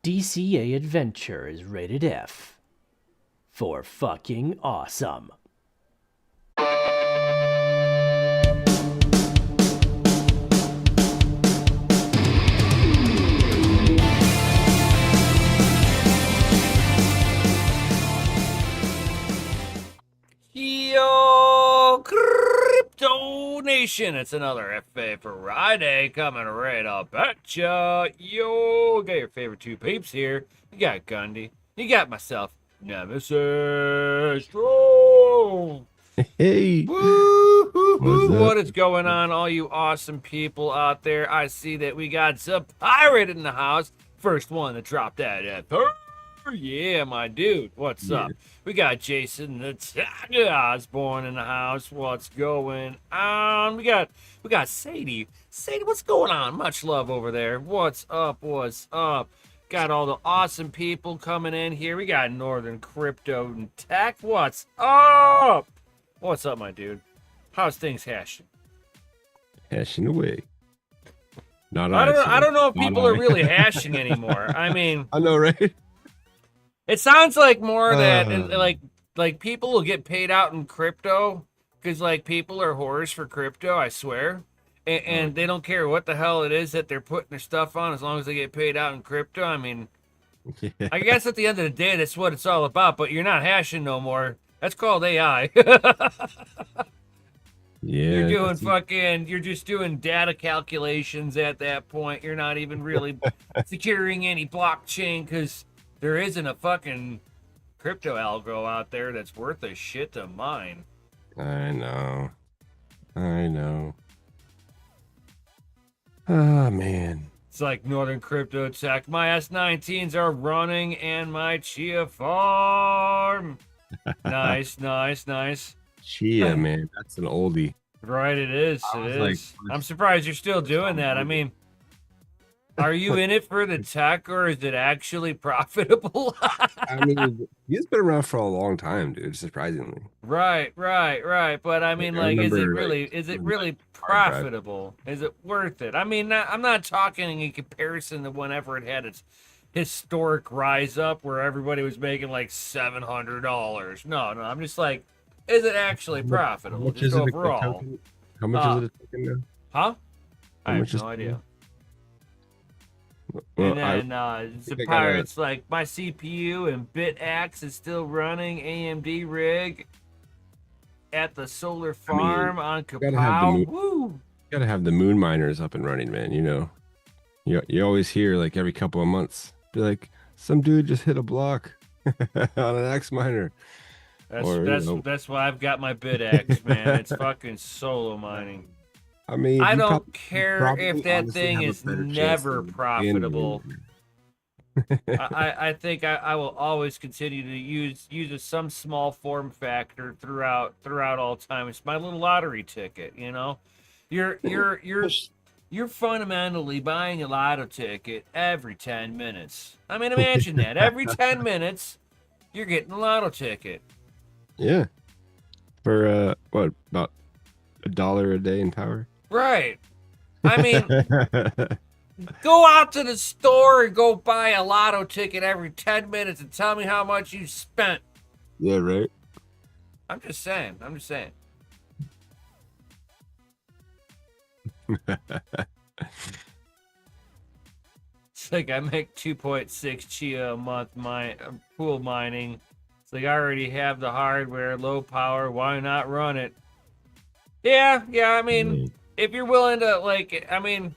DCA Adventure is rated F for fucking awesome. Yo, Crypto Nation, it's another FA Friday coming right up at ya. Yo, got your favorite two peeps here. You got Gundy, you got myself, Nemesis. Woo! Hey, Woo-hoo-hoo. what's What up? is going on, all you awesome people out there? I see that we got some pirate in the house. First one to drop that F. Yeah, my dude. What's Yeah. up? We got Jason the Tradogre Osborne in the house. What's going on? We got Sadie. Sadie, what's going on? Much love over there. What's up? What's up? Got all the awesome people coming in here. We got Northern Crypto and Tech. What's up? What's up, my dude? How's things hashing? Hashing away. Not I don't know if Not people are I. really hashing anymore. I mean, I know, right? it sounds like more that Uh. like people will get paid out in crypto because like people are whores for crypto. I swear, and they don't care what the hell it is that they're putting their stuff on as long as they get paid out in crypto. I mean, Yeah. I guess at the end of the day, that's what it's all about. But you're not hashing no more. That's called AI. You're Yeah. doing fucking, you're just doing data calculations at that point. You're not even really securing any blockchain because there isn't a fucking crypto algo out there that's worth a shit to mine. I know. I know. Ah, man. It's like Northern Crypto Tech. My S19s are running and my Chia farm. Nice, nice, nice. Chia, man. That's an oldie. Right, it is. I It was is. like, I'm surprised you're still doing that. I mean, are you in it for the tech or is it actually profitable? I mean, he's been around for a long time, dude, surprisingly. Right. But I mean, I like, is it remember, really, like, is it doing, really like, hard drive. profitable? Is it worth it? I mean, I'm not talking in comparison to whenever it had its historic rise up where everybody was making like $700. No, I'm just like, is it actually How profitable? much Just is it a overall. token? How much is it a token now? Huh? How I much have is no it idea. now? Well, And I then the think I got pirates like my CPU and BitAxe is still running AMD rig at the solar I mean, farm on gotta have the Kapow. moon. Woo! Gotta have the moon miners up and running, man. You know, you always hear like every couple of months, be like, some dude just hit a block on an X miner, That's or that's that's why I've got my BitAxe, man. It's fucking solo mining. I mean, I you don't you care if probably that honestly thing have a is better chance never than any moon profitable. miner. I think I will always continue to use some small form factor throughout all time. It's my little lottery ticket, you know. You're fundamentally buying a lotto ticket every 10 minutes. I mean, imagine that. Every 10 minutes, you're getting a lotto ticket. Yeah, for what, about $1 a day in power? Right. I mean, go out to the store and go buy a lotto ticket every 10 minutes and tell me how much you spent. Yeah, right. I'm just saying. It's like I make 2.6 Chia a month pool mining. It's like I already have the hardware, low power. Why not run it? Yeah. I mean, if you're willing to, like, I mean,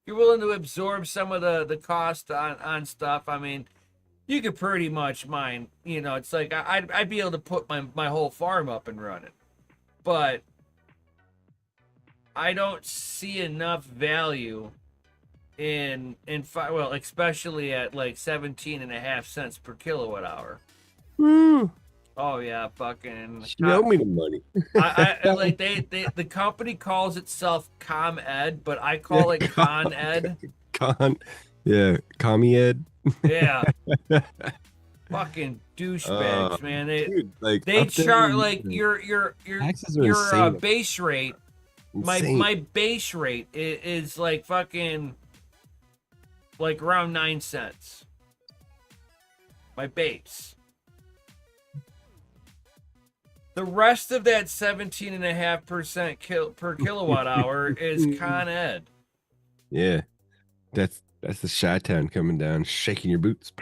you're willing to absorb some of the cost on stuff. I mean, you could pretty much mine. You know, it's like I'd be able to put my whole farm up and run it, but I don't see enough value well, especially at like 17.5 cents per kilowatt hour. Woo. Oh yeah, fucking. Show me the money. I like the company calls itself ComEd, but I call it ConEd. Yeah, commie ed. Yeah, fucking douchebags, man. Dude, like They up there, charge like your taxes are insane. base rate. Insane. My base rate is like fucking like around 9 cents. My base. The rest of that 17.5% per kilowatt hour is Con Ed. Yeah, that's the Chi-Town coming down, shaking your boots.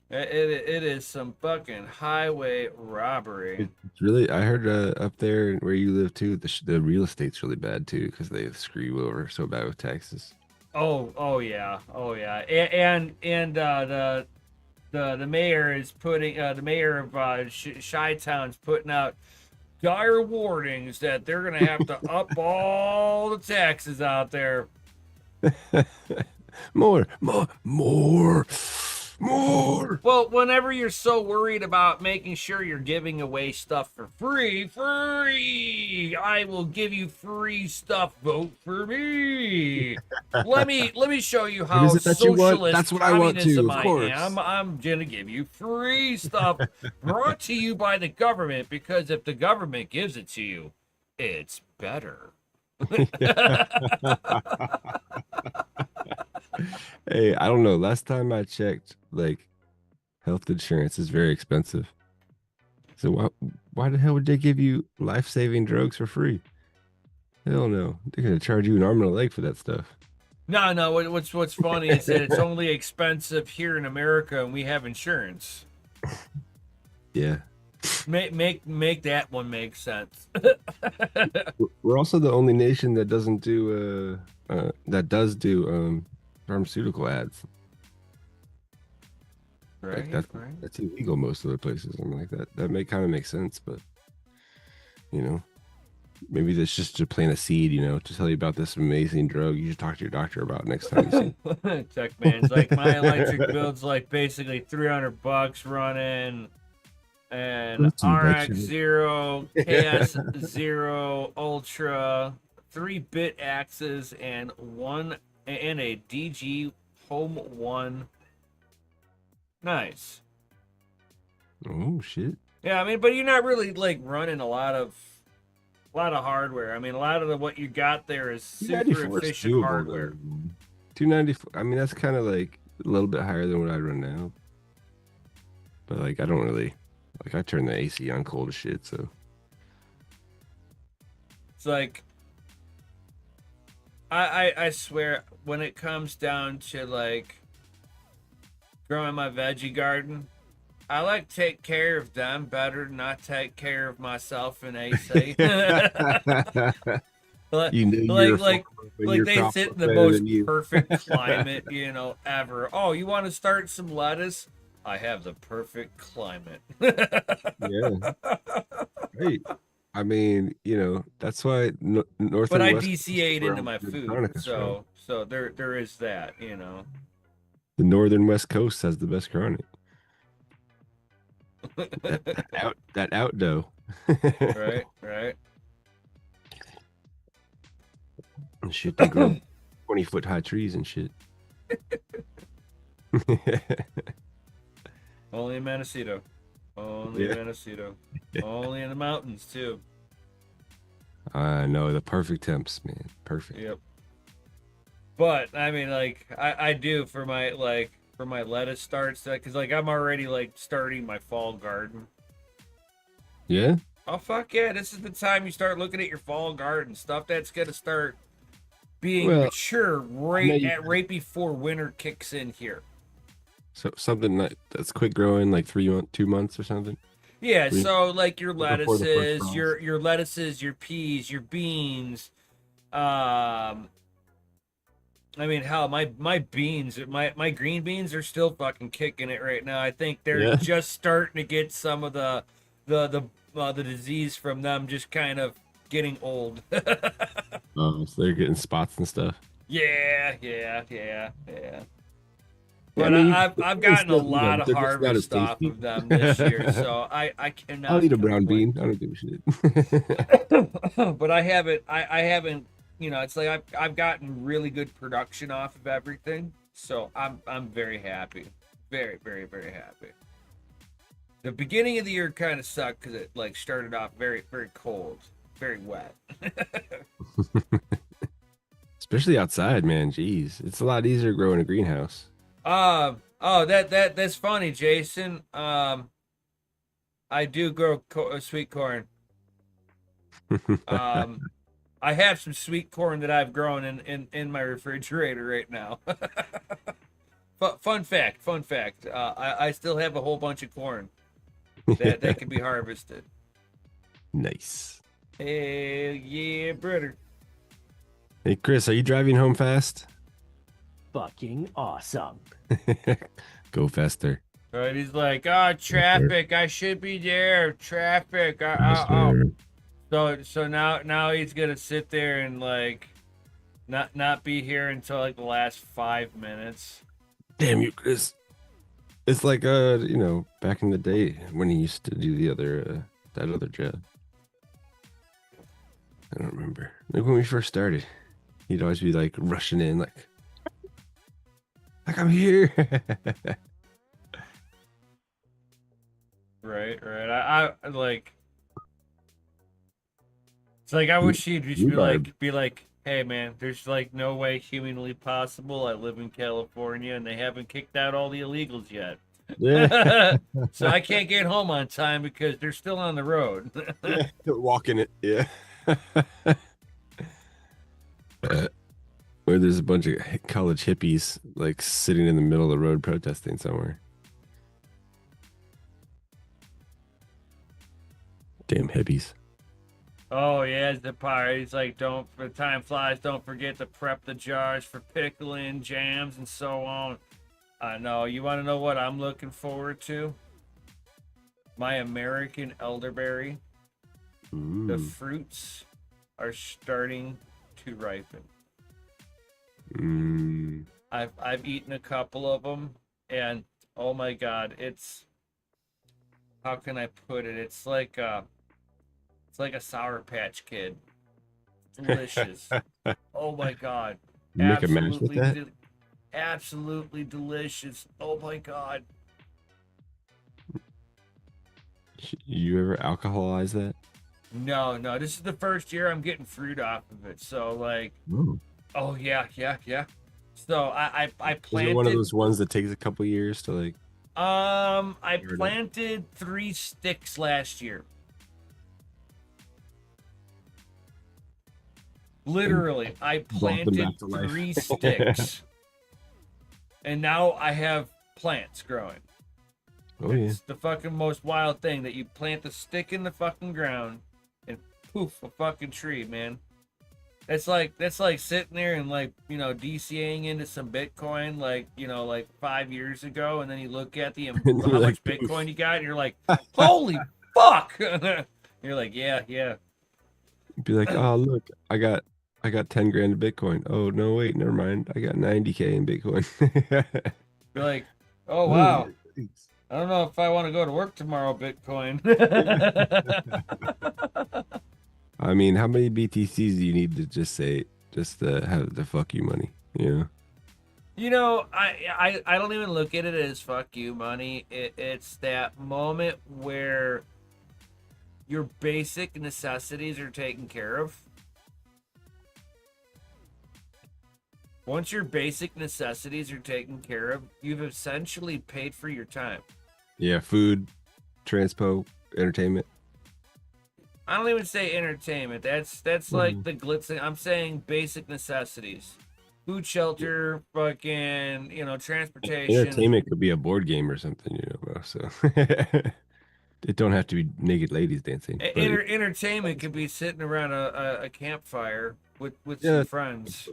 It is some fucking highway robbery. It's really, I heard up there where you live too, the real estate's really bad too because they screw you over so bad with taxes. Oh yeah, oh yeah, and the mayor is putting the mayor of Chi-Town's putting out dire warnings that they're gonna have to up all the taxes out there. More, more, more, more. Well, whenever you're so worried about making sure you're giving away stuff for free, I will give you free stuff. Vote for me. Let me show you What how is it that you want? socialist That's what I want communism too, of I course. am. I'm gonna give you free stuff brought to you by the government, because if the government gives it to you, it's better. Hey, I don't know. Last time I checked, like health insurance is very expensive. So why the hell would they give you life-saving drugs for free? Hell no. They're gonna charge you an arm and a leg for that stuff. No. What's funny is that it's only expensive here in America, and we have insurance. Yeah. Make that one make sense. We're also the only nation that doesn't do that does do pharmaceutical ads. Like Right, right. that's illegal most other places. I mean, like that may kind of make sense, but you know, maybe that's just to plant a seed, to tell you about this amazing drug you should talk to your doctor about next time you see. Tech man's like, my electric bill's like basically $300 running an RX0, KS0 Ultra, 3-bit axes, and a DG Home 1. Nice. Oh shit. Yeah, I mean, but you're not really like running a lot of hardware. I mean, a lot of what you got there is super 294 is efficient doable, hardware. though. 294. I mean, that's kind of like a little bit higher than what I run now. But like, I don't really like. I turn the AC on cold as shit. So It's like, I swear, when it comes down to like growing my veggie garden, I like to take care of them better than I take care of myself in AC. Like, you know, like they sit in the most perfect climate, ever. Oh, you want to start some lettuce? I have the perfect climate. Yeah. Right. I mean, that's why North But and I West DCA'd into my the food, Copernicus from. so there is that, The Northern West Coast has the best chronic. that out dough. Right. And shit, they grow 20-foot high trees and shit. Only in Mendocino. Only in Mendocino. Only in the mountains too. I know, the perfect temps, man. Perfect. Yep. But I mean, like, I do for my lettuce starts, because like I'm already like starting my fall garden. Yeah. Oh fuck yeah! This is the time you start looking at your fall garden stuff that's gonna start being mature right before winter kicks in here. So something that's quick growing, like 2 months or something. Yeah, so like your lettuces, your peas, your beans. I mean, hell, my beans, my green beans are still fucking kicking it right now. I think they're just starting to get some of the disease from them just kind of getting old. So they're getting spots and stuff. Yeah. But I mean, I've gotten a lot of harvest off of them this year, so I cannot. I'll eat a brown bean. I don't give a shit. But I haven't. It's like I've gotten really good production off of everything, so I'm very happy, very very very happy. The beginning of the year kind of sucked because it like started off very very cold, very wet. Especially outside, man. Jeez, it's a lot easier to grow in a greenhouse. Oh, that's funny, Jason. I do grow sweet corn. Um, I have some sweet corn that I've grown in my refrigerator right now. Fun fact, fun fact. I still have a whole bunch of corn that can be harvested. Nice. Hell yeah, brother. Hey, Chris, are you driving home fast? Fucking awesome. Go faster. Right? He's like, oh, traffic. I should be there. Traffic. Oh. Faster. So now he's gonna sit there and like not be here until like the last 5 minutes. Damn you, Chris. It's like back in the day when he used to do the other that other job. I don't remember. Like when we first started, he'd always be like rushing in, like I'm here. Right. I like. It's like I wish he'd just be like, hey man, there's like no way humanly possible. I live in California and they haven't kicked out all the illegals yet. Yeah. So I can't get home on time because they're still on the road. Walking it, yeah. Or there's a bunch of college hippies like sitting in the middle of the road protesting somewhere. Damn hippies. Oh yeah, the part. He's like, don't. The time flies. Don't forget to prep the jars for pickling, jams, and so on. I know. You want to know what I'm looking forward to? My American elderberry. Ooh. The fruits are starting to ripen. I've eaten a couple of them, and oh my god, it's, how can I put it? It's like a Sour Patch Kid. Delicious. Oh my god. You make a mash with that? Absolutely delicious. Oh my god. You ever alcoholize that? No. This is the first year I'm getting fruit off of it. So like, Ooh. oh yeah. So I planted. Is it one of those ones that takes a couple years to like? I planted 3 sticks last year. Literally, I planted 3 sticks. And now I have plants growing. Oh It's the fucking most wild thing that you plant a stick in the fucking ground and poof, a fucking tree, man. That's like sitting there and like, DCAing into some Bitcoin like 5 years ago, and then you look at the how like, much poof. Bitcoin you got and you're like, holy fuck. You're like, yeah. Be like, oh look, I got 10 grand of Bitcoin. Oh no, wait, never mind. I got 90K in Bitcoin. You're like, oh wow. I don't know if I want to go to work tomorrow, Bitcoin. I mean, how many BTCs do you need to just to have the fuck you money? I don't even look at it as fuck you money. It's that moment where your basic necessities are taken care of. Once your basic necessities are taken care of, you've essentially paid for your time. Yeah, food, transpo, entertainment. I don't even say entertainment. That's like the glitz. I'm saying basic necessities. Food, shelter, fucking, transportation. Entertainment could be a board game or something, bro. So it don't have to be naked ladies dancing. Entertainment could be sitting around a campfire with some friends.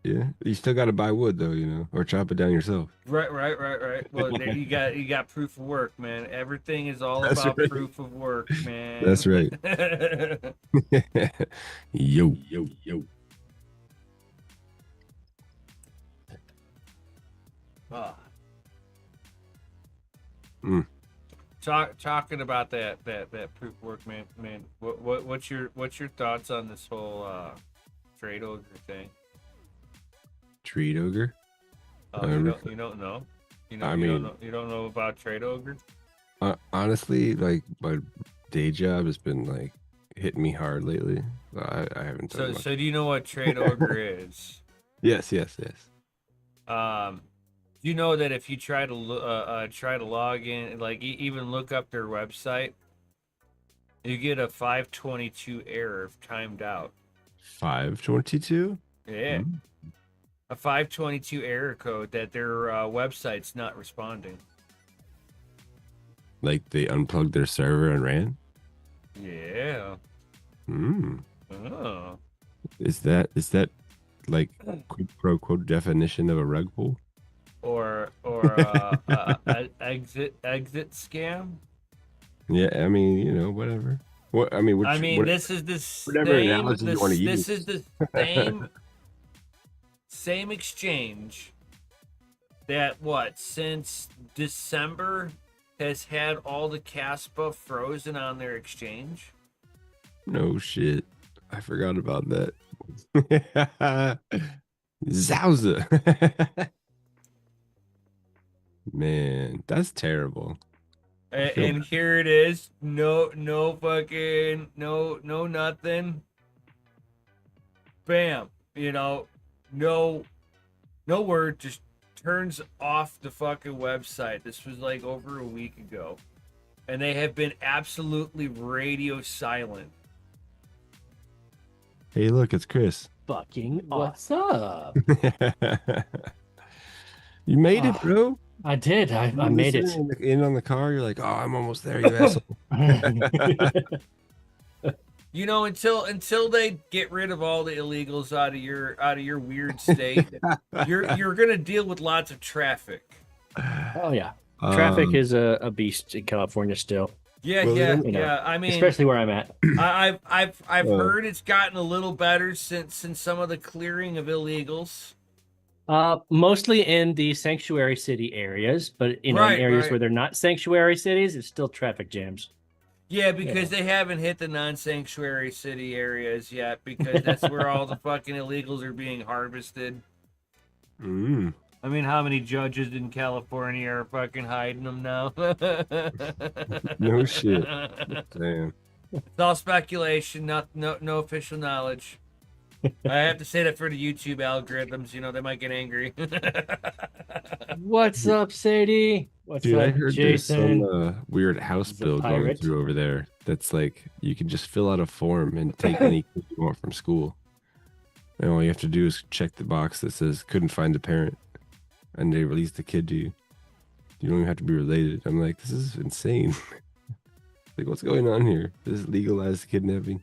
Yeah, you still got to buy wood though, or chop it down yourself. Right. Well, there you got proof of work, man. Everything is all about proof of work, man. That's right. Yo. Talking about that proof of work, man. What's your thoughts on this whole Tradogre thing? Tradogre? You don't know? You don't know about Tradogre? Honestly, like my day job has been like hitting me hard lately. I haven't done So much. so do you know what Tradogre is? Yes, yes, yes. Um, do you know that if you try to log in, like even look up their website, you get a 522 error if timed out. 522. Yeah, a 522 error code that their website's not responding. Like they unplugged their server and ran. Yeah. Hmm. Oh. Is that like quid pro quo definition of a rug pull? Or exit scam. Yeah, I mean, whatever. What I mean, I which mean, what this is the whatever same analogy you want to this is use. the same exchange that what since December has had all the Caspa frozen on their exchange. No shit. I forgot about that. Zowza. Man, that's terrible. I feel And here it is. No fucking no nothing. Bam. No no word, just turns off the fucking website. This was like over a week ago. And they have been absolutely radio silent. Hey, look, it's Chris. Fucking What's awesome. up? You made it, Ah, bro. I did. I You made it. listening in on the car. You're like, oh, I'm almost there, you asshole. Until they get rid of all the illegals out of your weird state, you're gonna deal with lots of traffic. Oh yeah, traffic Um, is a beast in California still, Yeah, Well, yeah, you know, yeah. I mean, especially where I'm at. I've Uh, heard it's gotten a little better since some of the clearing of illegals. Mostly in the sanctuary city areas, but in Right, areas right. where they're not sanctuary cities, it's still traffic jams. Yeah, because Yeah. they haven't hit the non-sanctuary city areas yet, because that's where all the fucking illegals are being harvested. mm, I mean, how many judges in California are fucking hiding them now? no shit. Damn. It's all speculation, no official knowledge. I have to say that for the YouTube algorithms, they might get angry. What's up, Sadie? What's Dude, I up, heard there's some Jason? weird house He's a bill going pirate. through over there. That's like you can just fill out a form and take any kid you want from school. And all you have to do is check the box that says couldn't find a parent, and they release the kid to you. You don't even have to be related. I'm like, this is insane. Like, what's going on here? This is legalized kidnapping.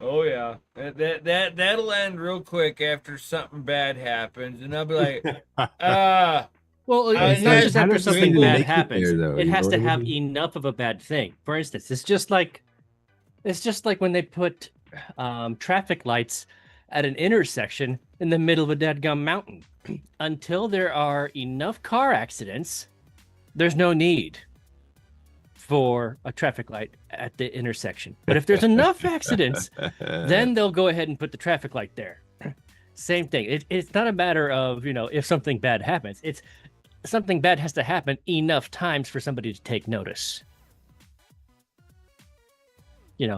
Oh yeah, that'll end real quick after something bad happens, and I'll be like, ah, Well, I- it's not I- just how after does something people bad make it happens. there, though? It You has know to what I have mean? enough of a bad thing. For instance, it's just like when they put traffic lights at an intersection in the middle of a dadgum mountain. Until there are enough car accidents, there's no need for a traffic light at the intersection. But if there's enough accidents, then they'll go ahead and put the traffic light there. Same thing. It's not a matter of, if something bad happens. It's something bad has to happen enough times for somebody to take notice.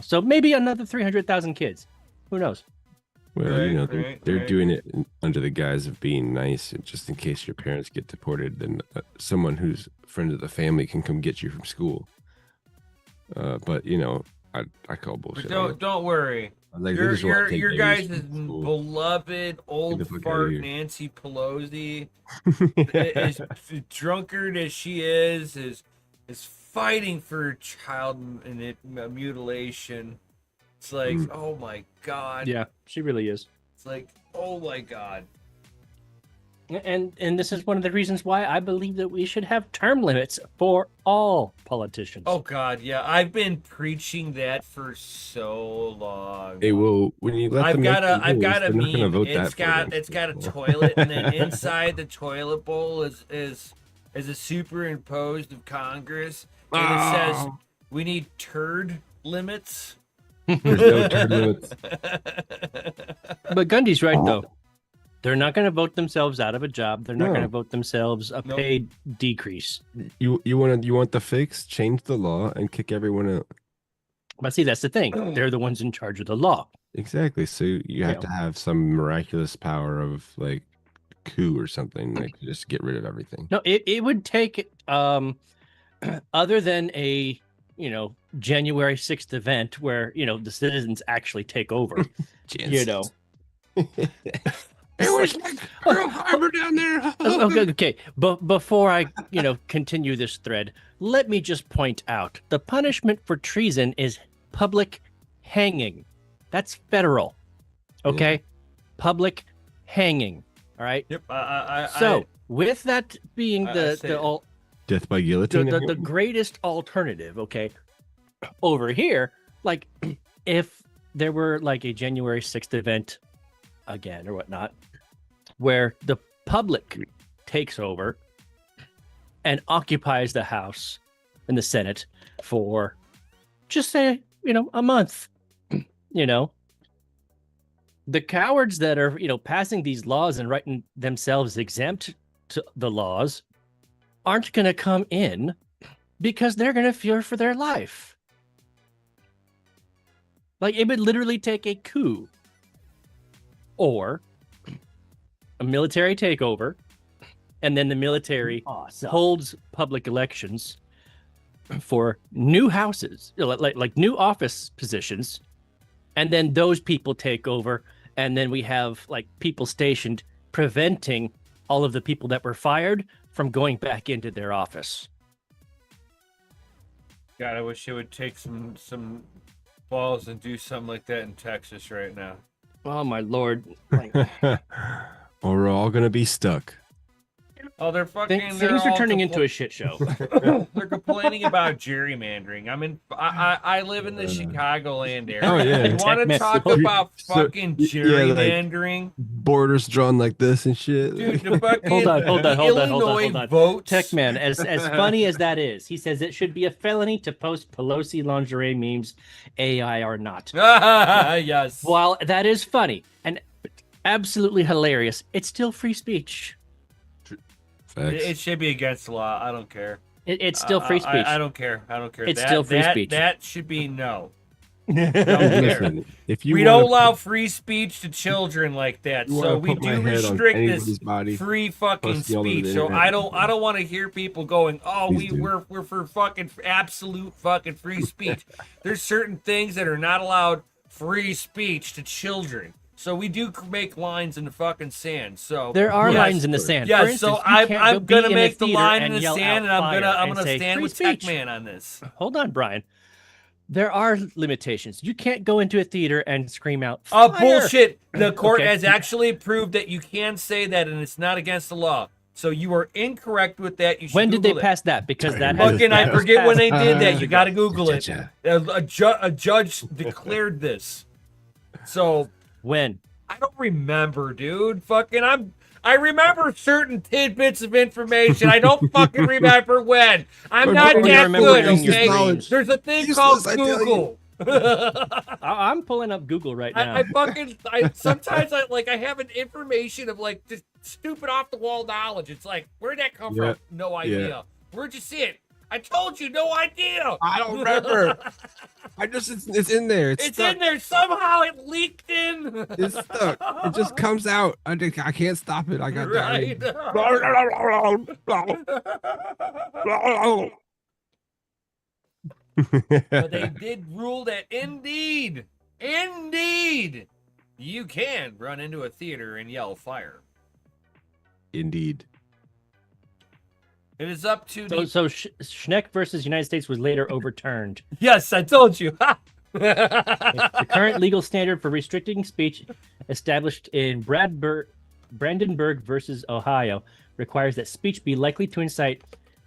So maybe another 300,000 kids. Who knows? Well, they're Right. doing it under the guise of being nice, and just in case your parents get deported, then someone who's a friend of the family can come get you from school. But I call bullshit. But don't worry. Like, they just want to take Your babies guys' from school. beloved old the fuck outta fart here. Nancy Pelosi, as drunkard as she is fighting for child mutilation. It's like, oh my god. Yeah, she really is. It's like, oh my god. And this is one of the reasons why I believe that we should have term limits for all politicians. Oh god, yeah. I've been preaching that for so long. Hey, well, when you let them make the I've got rules, a they're not gonna meme. vote that for them. It's got a toilet, and then inside the toilet bowl is a superimposed of Congress, and it says Oh. we need turd limits. There's no term limits. But Gundy's right, though. They're not going to vote themselves out of a job. They're not No. going to vote themselves a Nope. paid decrease. You want the fix? Change the law and kick everyone out. But see, that's the thing. They're the ones in charge of the law. Exactly. So you have to have some miraculous power of like coup or something, like just get rid of everything. No, it would take other than a January 6th event where the citizens actually take over. It was like Pearl Harbor down there. Okay. But before I continue this thread, let me just point out the punishment for treason is public hanging. That's federal. Okay, public hanging. All right. Yep. With that being the death by guillotine, the greatest alternative, okay, over here, like if there were like a January 6th event again or whatnot, where the public takes over and occupies the House and the Senate for just say, a month, the cowards that are, passing these laws and writing themselves exempt to the laws aren't going to come in because they're going to fear for their life. Like, it would literally take a coup or a military takeover, and then the military holds public elections for new houses, like new office positions, and then those people take over, and then we have like people stationed preventing all of the people that were fired from going back into their office. God, I wish it would take some balls and do something like that in Texas right now. Oh my lord! Or we're all gonna be stuck. Oh, they're fucking. Things are turning into a shit show. They're complaining about gerrymandering. I live in the Chicagoland area. Oh yeah. You want to talk about fucking gerrymandering? Borders drawn like this and shit. Dude, the fucking hold on. votes. Techman, as funny as that is, he says it should be a felony to post Pelosi lingerie memes, AI or not. Yes. While that is funny and absolutely hilarious, it's still free speech. It should be against the law. I don't care. It's still free speech. I don't care. It's still free speech. That should be no. Listen, we don't allow free speech to children like that, so we do restrict this free fucking speech. So I don't want to hear people going, "Oh, we're for fucking absolute fucking free speech." There's certain things that are not allowed free speech to children. So we do make lines in the fucking sand. So there are lines in the sand. Yeah, instance, so I'm gonna make the line in the yell sand, and I'm gonna stand with Techman on this. Hold on, Brian. There are limitations. You can't go into a theater and scream out, "Fire!" Bullshit. The court has actually proved that you can say that, and it's not against the law. So you are incorrect with that. You should when did Google they it. pass that? Because that fucking I forget when they did that. You got to Google it. A judge declared this. So. When? I don't remember, dude. I remember certain tidbits of information. I don't fucking remember when. I'm not that good, okay? There's a thing called Google. I'm pulling up Google right now. Sometimes I have an information of like just stupid off the wall knowledge. It's like, where'd that come from? No idea. Yeah. Where'd you see it? I told you, no idea. I don't remember. It's in there. It's in there. Somehow it leaked in. It's stuck. It just comes out. I can't stop it. I got right. But they did rule that indeed, you can run into a theater and yell fire. Indeed. It is up to So Schneck versus United States was later overturned. Yes, I told you. The current legal standard for restricting speech established in Brandenburg versus Ohio requires that speech be likely to incite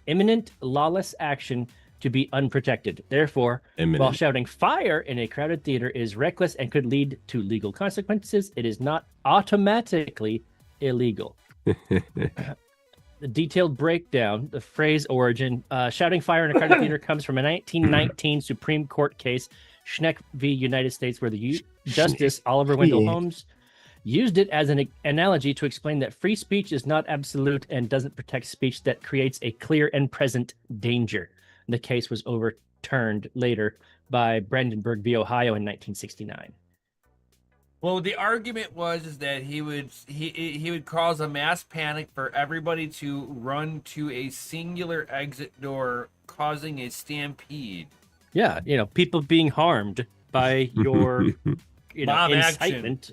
imminent lawless action to be unprotected. Therefore, while shouting fire in a crowded theater is reckless and could lead to legal consequences, it is not automatically illegal. The detailed breakdown, the phrase origin, shouting fire in a crowded theater comes from a 1919 Supreme Court case, Schneck v. United States, where the Justice Oliver Wendell Holmes used it as an analogy to explain that free speech is not absolute and doesn't protect speech that creates a clear and present danger. The case was overturned later by Brandenburg v. Ohio in 1969. Well, the argument was is that he would cause a mass panic for everybody to run to a singular exit door, causing a stampede. Yeah, people being harmed by your, Mob incitement.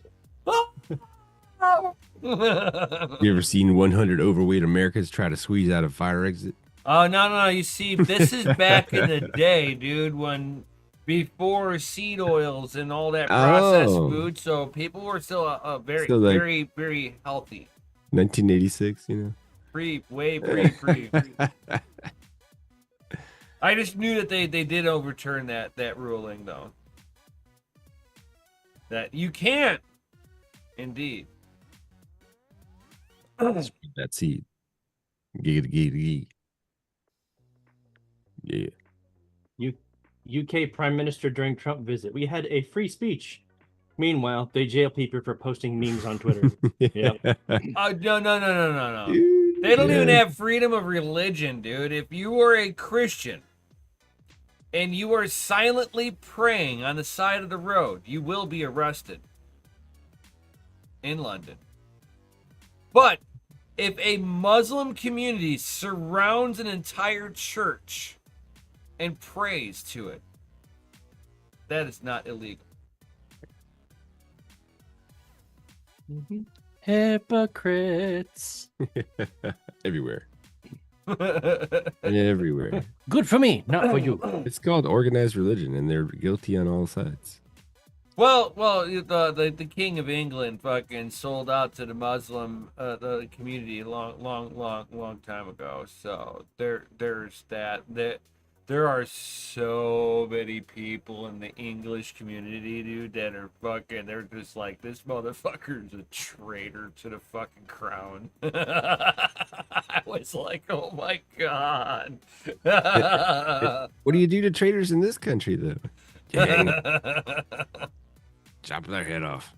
You ever seen 100 overweight Americans try to squeeze out a fire exit? Oh, no. You see, this is back in the day, dude, before seed oils and all that processed food, so people were still very, Still like very, very healthy. 1986, Way pre. I just knew that they did overturn that ruling, though. That you can't, indeed. That seed. Giggity. Yeah. UK Prime Minister during Trump visit. We had a free speech. Meanwhile, they jail people for posting memes on Twitter. Yep. No. Dude, They don't even have freedom of religion, dude. If you are a Christian and you are silently praying on the side of the road, you will be arrested in London. But if a Muslim community surrounds an entire church and prays to it, that is not illegal. Mm-hmm. Hypocrites. Everywhere. Everywhere. Good for me, not for you. It's called organized religion, and they're guilty on all sides. Well, the King of England fucking sold out to the Muslim the community a long time ago. So there's that. There are so many people in the English community, dude, that are fucking. They're just like, this motherfucker's a traitor to the fucking crown. I was like, oh my god. What do you do to traitors in this country, though? Dang. Chop their head off.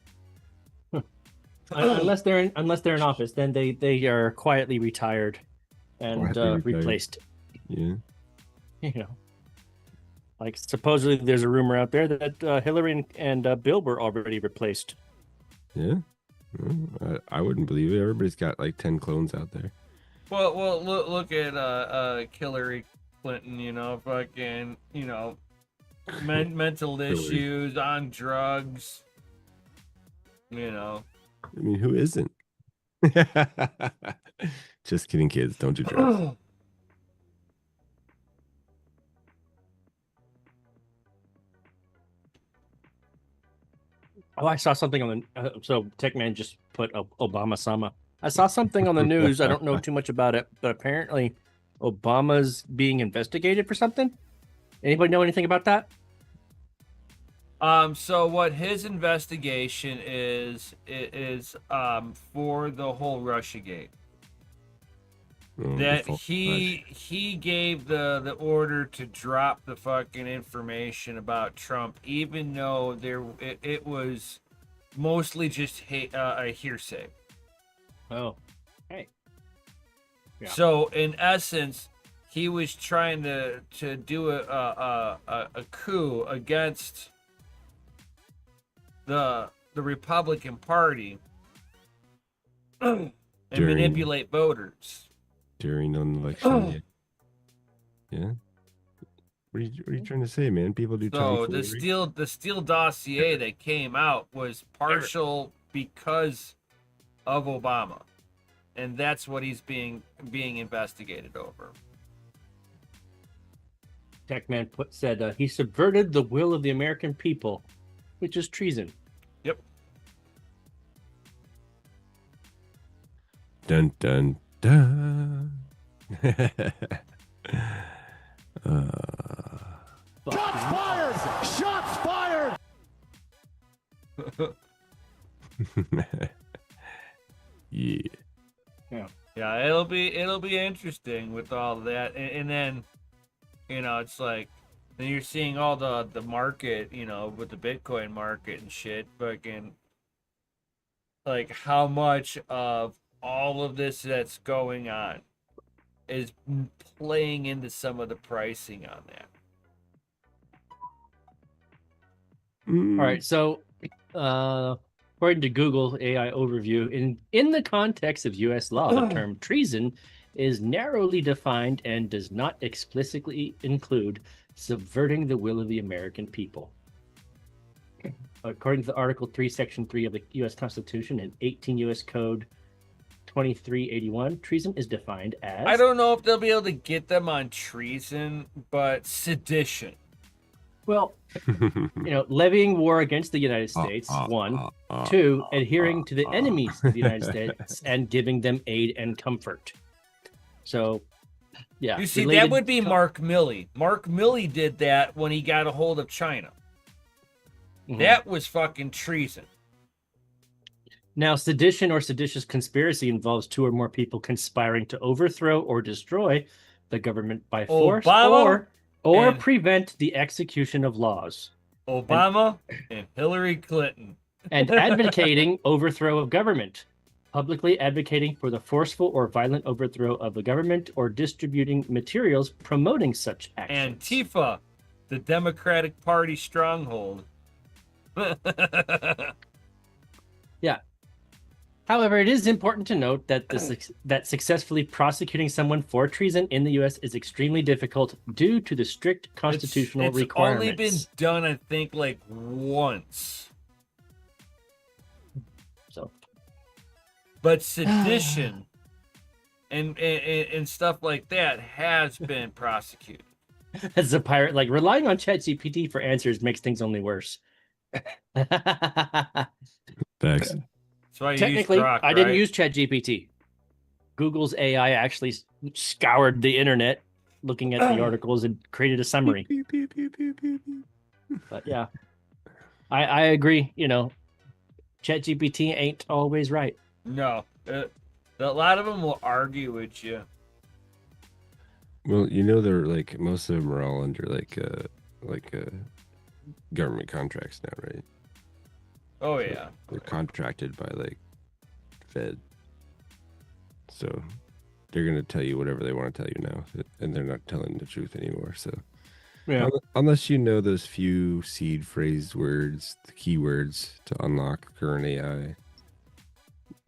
Unless they're in office, then they are quietly retired and replaced. Yeah. Like supposedly there's a rumor out there that Hillary and Bill were already replaced. Yeah. Well, I wouldn't believe it. Everybody's got like 10 clones out there. Well, look at Hillary Clinton. Fucking, mental issues, on drugs. I mean, who isn't? Just kidding, kids. Don't do drugs. Oh, I saw something on the so Techman just put Obama-sama. I saw something on the news. I don't know too much about it, but apparently Obama's being investigated for something. Anybody know anything about that? So what his investigation is for the whole Russiagate. That he gave the order to drop the fucking information about Trump, even though it was mostly just a hearsay. Oh, hey. Yeah. So in essence, he was trying to do a coup against the Republican Party and manipulate voters. During an election, yeah. What are you trying to say, man? People do. So the Steele dossier that came out was partial because of Obama, and that's what he's being investigated over. Techman said he subverted the will of the American people, which is treason. Yep. Dun dun dun. Shots fired! Shots fired! Yeah, it'll be interesting with all of that, and then it's like then you're seeing all the market, with the Bitcoin market and shit, fucking like how much of all of this that's going on is playing into some of the pricing on that. Mm. All right, so according to Google AI overview, in the context of U.S. law, the term treason is narrowly defined and does not explicitly include subverting the will of the American people. According to Article 3, Section 3 of the U.S. Constitution and 18 U.S. Code 2381, treason is defined as... I don't know if they'll be able to get them on treason, but sedition. Well, levying war against the United States, one. Two, adhering to the enemies of the United States and giving them aid and comfort. So, yeah. You see, that would be Mark Milley. Mark Milley did that when he got a hold of China. Mm-hmm. That was fucking treason. Now, sedition or seditious conspiracy involves two or more people conspiring to overthrow or destroy the government by force or prevent the execution of laws. Obama and Hillary Clinton. And advocating overthrow of government. Publicly advocating for the forceful or violent overthrow of the government or distributing materials promoting such actions. Antifa, the Democratic Party stronghold. Yeah. However, it is important to note that that successfully prosecuting someone for treason in the U.S. is extremely difficult due to the strict constitutional requirements. It's only been done, I think, like once. So, but sedition and stuff like that has been prosecuted. As a pirate, like relying on ChatGPT for answers makes things only worse. Thanks. Technically, I didn't use ChatGPT. Google's AI actually scoured the internet looking at the articles and created a summary. But yeah, I agree. ChatGPT ain't always right. No, a lot of them will argue with you. Well, they're like most of them are all under like government contracts now, right? Oh So yeah, they're contracted by like Fed, so they're gonna tell you whatever they want to tell you now, and they're not telling the truth anymore. So Yeah. unless you know those few seed phrase words, the keywords to unlock current AI.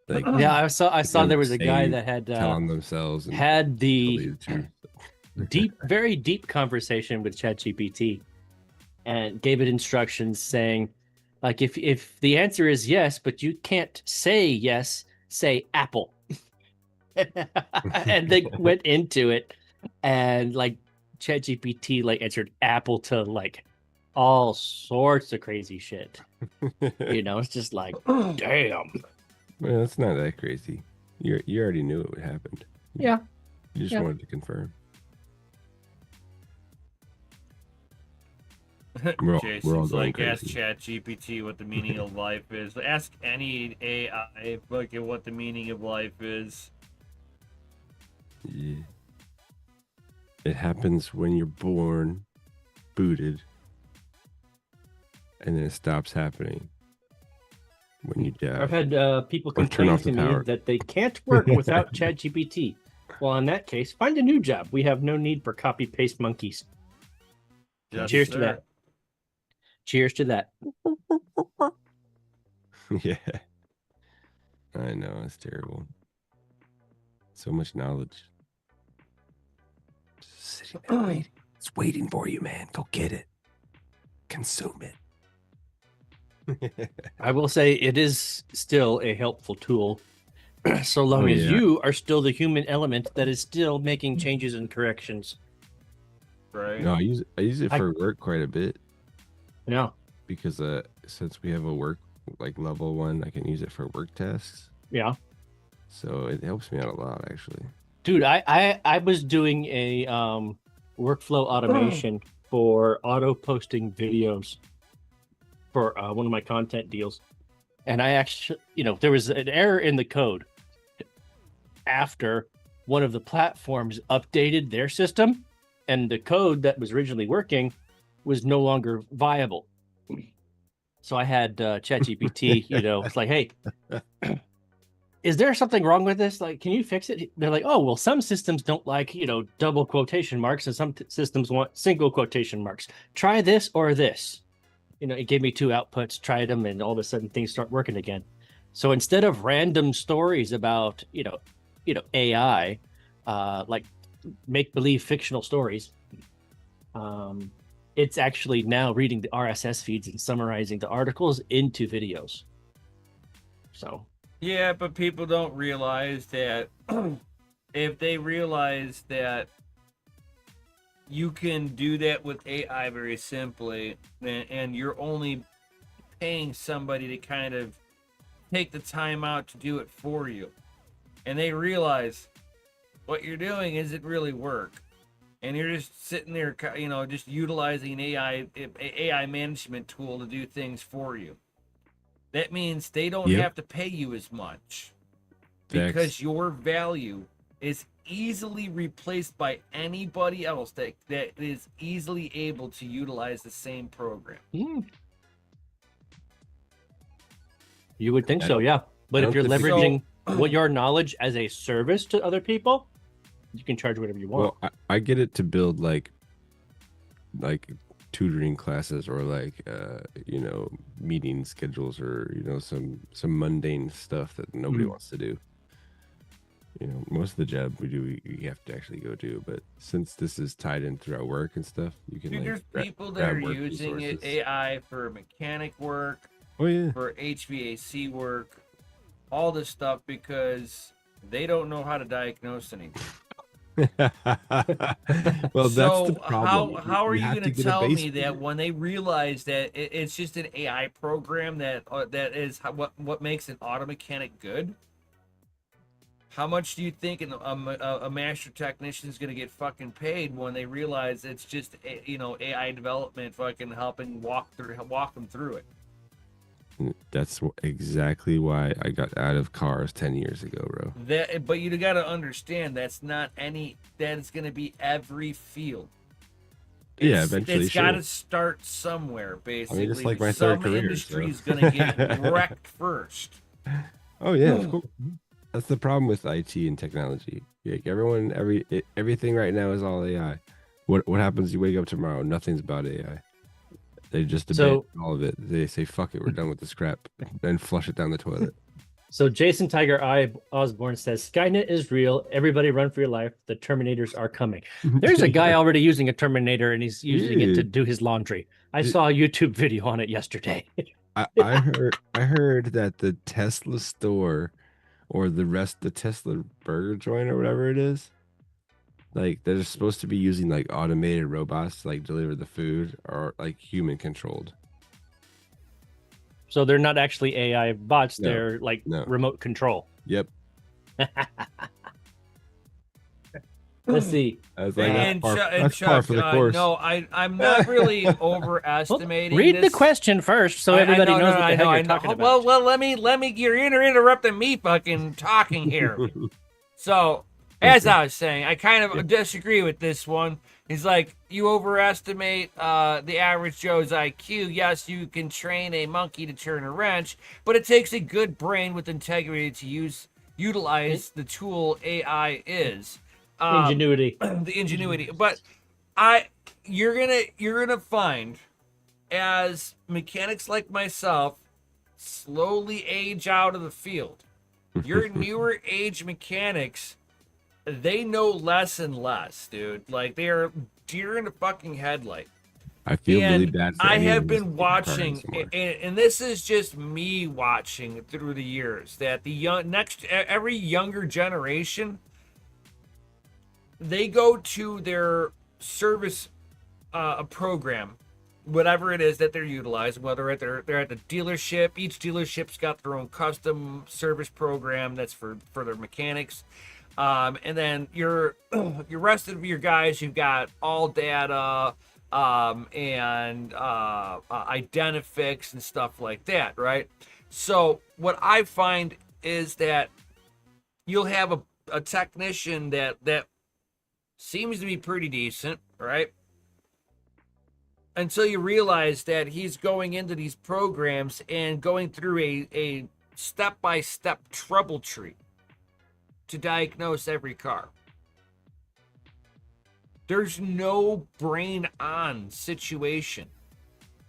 Like Yeah, I saw there was a guy say- that had tell on themselves and had tell you the the truth. very deep conversation with ChatGPT and gave it instructions saying, like, if the answer is yes, but you can't say yes, say apple. And they went into it, and like ChatGPT like answered apple to like all sorts of crazy shit. It's just like, damn. Well, it's not that crazy. You already knew it would happen. Yeah. You just Yeah. wanted to confirm. We're all Jason's going like, ask crazy. ChatGPT what the meaning of life is. Ask any AI look at what the meaning of life is. Yeah. It happens when you're born, booted, and then it stops happening when you die. I've had people Or turn complain off to the me power. that they can't work without ChatGPT. Well, in that case, find a new job. We have no need for copy-paste monkeys. Yes, Cheers to sir. that. Cheers to that. Yeah. I know, it's terrible. So much knowledge. Just sitting there waiting. It's waiting for you, man. Go get it. Consume it. I will say it is still a helpful tool, so long Oh, as yeah. you are still the human element that is still making changes and corrections. Right. No, I use it for work quite a bit Yeah. because since we have a work like level 1, I can use it for work tasks. Yeah. So it helps me out a lot, actually. Dude, I was doing a workflow automation for auto posting videos for one of my content deals. And I actually, there was an error in the code after one of the platforms updated their system, and the code that was originally working was no longer viable. So I had ChatGPT, it's like, hey, is there something wrong with this? Like, can you fix it? They're like, oh, well, some systems don't like, double quotation marks, and some systems want single quotation marks. Try this or this. it gave me 2 outputs, tried them, and all of a sudden things start working again. So instead of random stories about, AI, like make believe fictional stories, it's actually now reading the RSS feeds and summarizing the articles into videos. So Yeah, but people don't realize that if they realize that you can do that with AI very simply, and you're only paying somebody to kind of take the time out to do it for you, and they realize what you're doing isn't really work, and you're just sitting there, just utilizing an AI management tool to do things for you. That means they don't Yep. have to pay you as much Facts. because your value is easily replaced by anybody else that is easily able to utilize the same program. you would think so, yeah. But I if you're don't think- leveraging what your knowledge as a service to other people, you can charge whatever you want. Well, I get it to build like tutoring classes or meeting schedules or some mundane stuff that nobody wants to do. Most of the job we do, you have to actually go do. But since this is tied in through our work and stuff, you can Dude, like there's people that grab are work using resources. AI for mechanic work, Oh yeah. for HVAC work, all this stuff because they don't know how to diagnose anything. Well, that's So the problem. how are you have going to to get a tell base me that for it. when they realize that it's just an AI program that what makes an auto mechanic good? How much do you think a master technician is going to get fucking paid when they realize it's just AI development fucking helping walk them through it? That's exactly why I got out of cars 10 years ago, bro. But you got to understand that's not any. That is going to be every field. Yeah, eventually, It's got to sure. start somewhere. Basically, just like my third some career, industry so. is going to get wrecked first. Oh yeah, of course. That's the problem with IT and technology. Like everything right now is all AI. What happens? You wake up tomorrow, nothing's about AI. They just abandon all of it. They say, "Fuck it, we're done with this crap," and flush it down the toilet. So Jason Tiger I Osborne says Skynet is real. Everybody run for your life. The Terminators are coming. There's a guy already using a Terminator and he's using it to do his laundry. I saw a YouTube video on it yesterday. I heard that the Tesla store or the Tesla burger joint or whatever it is, like they're supposed to be using like automated robots to like deliver the food or like human controlled. So they're not actually AI bots. No, They're like no. remote control. Yep. Let's see. I was like, And that's Chuck, par for the course. no, I'm not really overestimating. Read this. the question first, so everybody knows what the hell you're talking about. Well, let me. You're interrupting me, fucking talking here. So, as I was saying, I kind of disagree with this one. He's like, you overestimate the average Joe's IQ. Yes, you can train a monkey to turn a wrench, but it takes a good brain with integrity to utilize the tool AI is. Ingenuity. The ingenuity. But you're gonna find as mechanics like myself slowly age out of the field, your newer age mechanics, they know less and less, dude. Like they are deer in the fucking headlight. I feel really bad. For I have anyone been who's watching, anymore. and this is just me watching through the years that every younger generation, they go to their service program, whatever it is that they're utilizing, whether they're at the dealership. Each dealership's got their own custom service program that's for their mechanics. And then your rest of your guys, you've got all data and Identifix and stuff like that, right? So what I find is that you'll have a technician that seems to be pretty decent, right? Until you realize that he's going into these programs and going through a step-by-step trouble tree to diagnose every car. There's no brain on situation.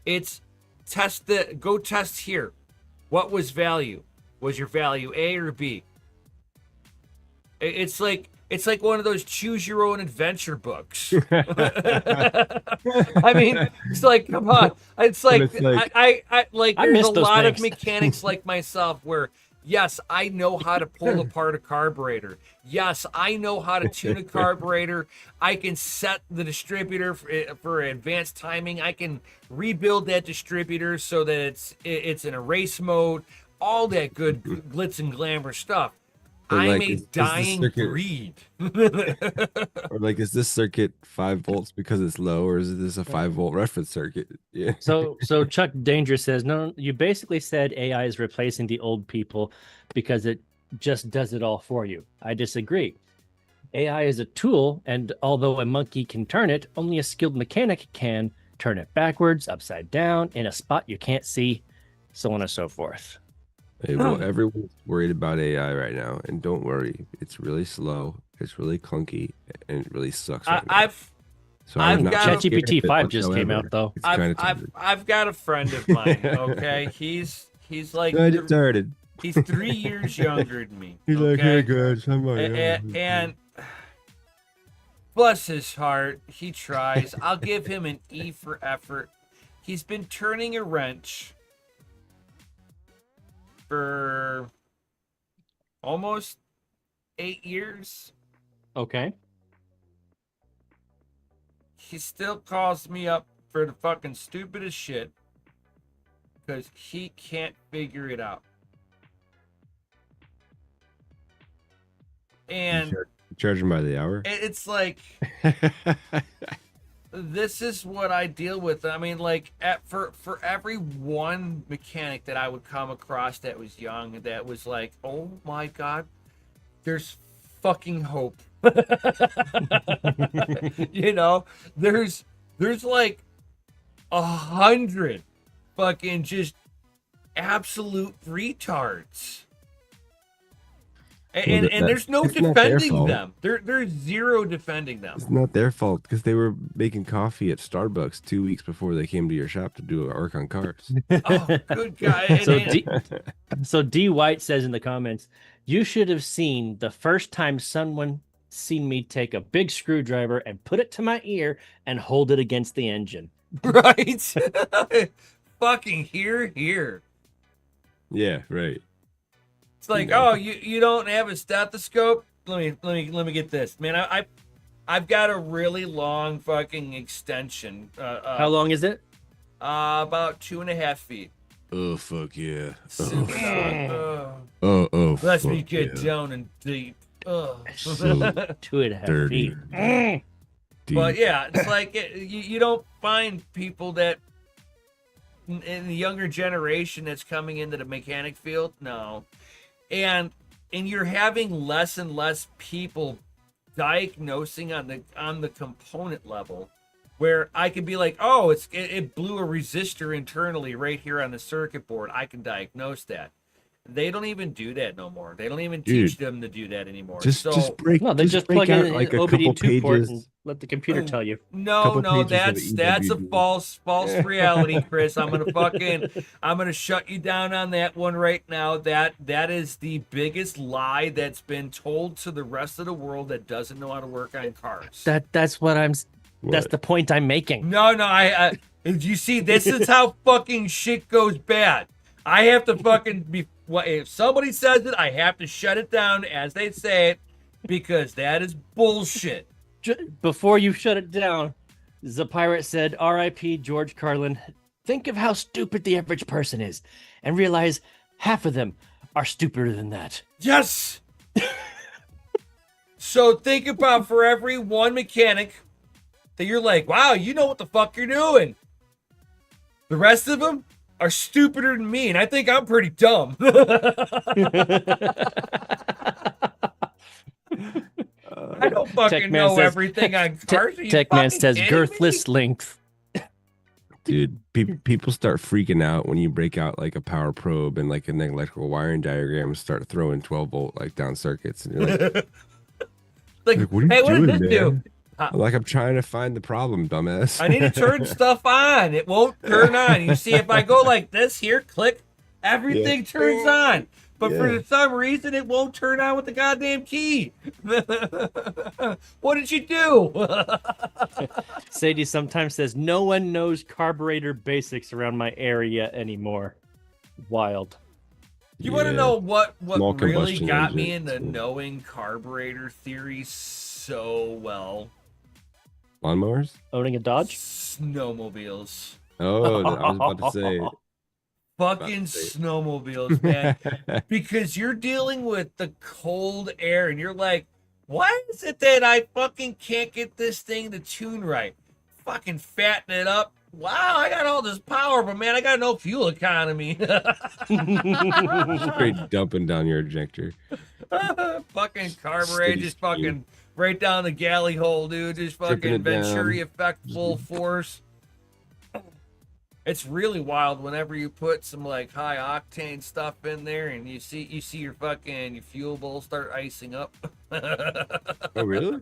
It's Go test here. What was value? Was your value A or B? It's like one of those choose your own adventure books. I mean, it's like, come on. It's like, I like I there's miss a those lot of things. mechanics like myself where yes, I know how to pull apart a carburetor. Yes, I know how to tune a carburetor. I can set the distributor for advanced timing. I can rebuild that distributor so that it's in a race mode. All that good glitz and glamour stuff. But, I'm like, a is this dying circuit- breed. Or like, is this circuit 5 volts because it's low, or is this a 5-volt reference circuit? Yeah. So Chuck Danger says, no, you basically said AI is replacing the old people because it just does it all for you. I disagree. AI is a tool, and although a monkey can turn it, only a skilled mechanic can turn it backwards, upside down, in a spot you can't see, so on and so forth. Hey, well, everyone's worried about AI right now, and don't worry, it's really slow, it's really clunky, and it really sucks. Right now. So I've I'm not got- scared of ChatGPT it 5 just came whatsoever. out, though. It's kind of I've got a friend of mine. Okay, he's like I just started. he's 3 years younger than me. He's like, okay? hey guys, I'm like, And bless his heart, he tries. I'll give him an E for effort. He's been turning a wrench for almost 8 years. Okay. He still calls me up for the fucking stupidest shit because he can't figure it out. And charge him by the hour. it's like, this is what I deal with. I mean, like, for every one mechanic that I would come across that was young, that was like, oh my god, there's fucking hope. You know, there's like 100 fucking just absolute retards. And there's no it's not their defending fault. them. There's zero defending them. It's not their fault because they were making coffee at Starbucks 2 weeks before they came to your shop to do work on cars. Oh, good guy. So D White says in the comments, you should have seen the first time someone seen me take a big screwdriver and put it to my ear and hold it against the engine. Right? Fucking here. Yeah, right. It's like, oh, you don't have a stethoscope? Let me get this, man. I've got a really long fucking extension. How long is it? About 2.5 feet. Oh fuck yeah. Oh, Oh. let me fuck get yeah. down and deep. So 2.5 dirty. feet. Deep. But yeah, it's like you don't find people that in the younger generation that's coming into the mechanic field. No, and you're having less and less people diagnosing on the component level, where I could be like, oh, it blew a resistor internally right here on the circuit board. I can diagnose that. They don't even do that no more. They don't even teach them to do that anymore. Just break. No, they just break plug out in like an a couple OBD2 port pages. and let the computer tell you. No, Couple pages of that's a EWG. false reality, Chris. I'm gonna shut you down on that one right now. That is the biggest lie that's been told to the rest of the world that doesn't know how to work on cars. That's what I'm. That's the point I'm making. No, I you see, this is how fucking shit goes bad. I have to fucking be. If somebody says it, I have to shut it down as they say it, because that is bullshit. Before you shut it down, the pirate said, R.I.P. George Carlin. Think of how stupid the average person is, and realize half of them are stupider than that. Yes. So think about, for every one mechanic that you're like, wow, you know what the fuck you're doing. The rest of them are stupider than me, and I think I'm pretty dumb. I don't fucking know everything on cars. Are you Techman fucking says kidding me? girthless length. Dude, people start freaking out when you break out like a power probe and like an electrical wiring diagram and start throwing 12-volt like down circuits, and you're like, Like, what are you hey, what doing, does this do? man? Like I'm trying to find the problem, dumbass. I need to turn stuff on. It won't turn on. You see, if I go like this here, click, everything turns on. But for Yeah. some reason, it won't turn on with the goddamn key. What did you do? Sadie sometimes says, no one knows carburetor basics around my area anymore. Wild. You want to Yeah. know what Small really combustion got me engine. into knowing carburetor theory so well? Lawnmowers? Owning a Dodge? Snowmobiles. Oh, I was about to say. Fucking snowmobiles, man. Because you're dealing with the cold air and you're like, why is it that I fucking can't get this thing to tune right? Fucking fatten it up. Wow, I got all this power, but man, I got no fuel economy. Straight dumping down your ejector. Fucking carburetor, Steady just steam. fucking right down the galley hole, dude. Just Tripping fucking it down. Venturi effect full force. It's really wild whenever you put some like high octane stuff in there and you see your fuel bowl start icing up. Oh, really?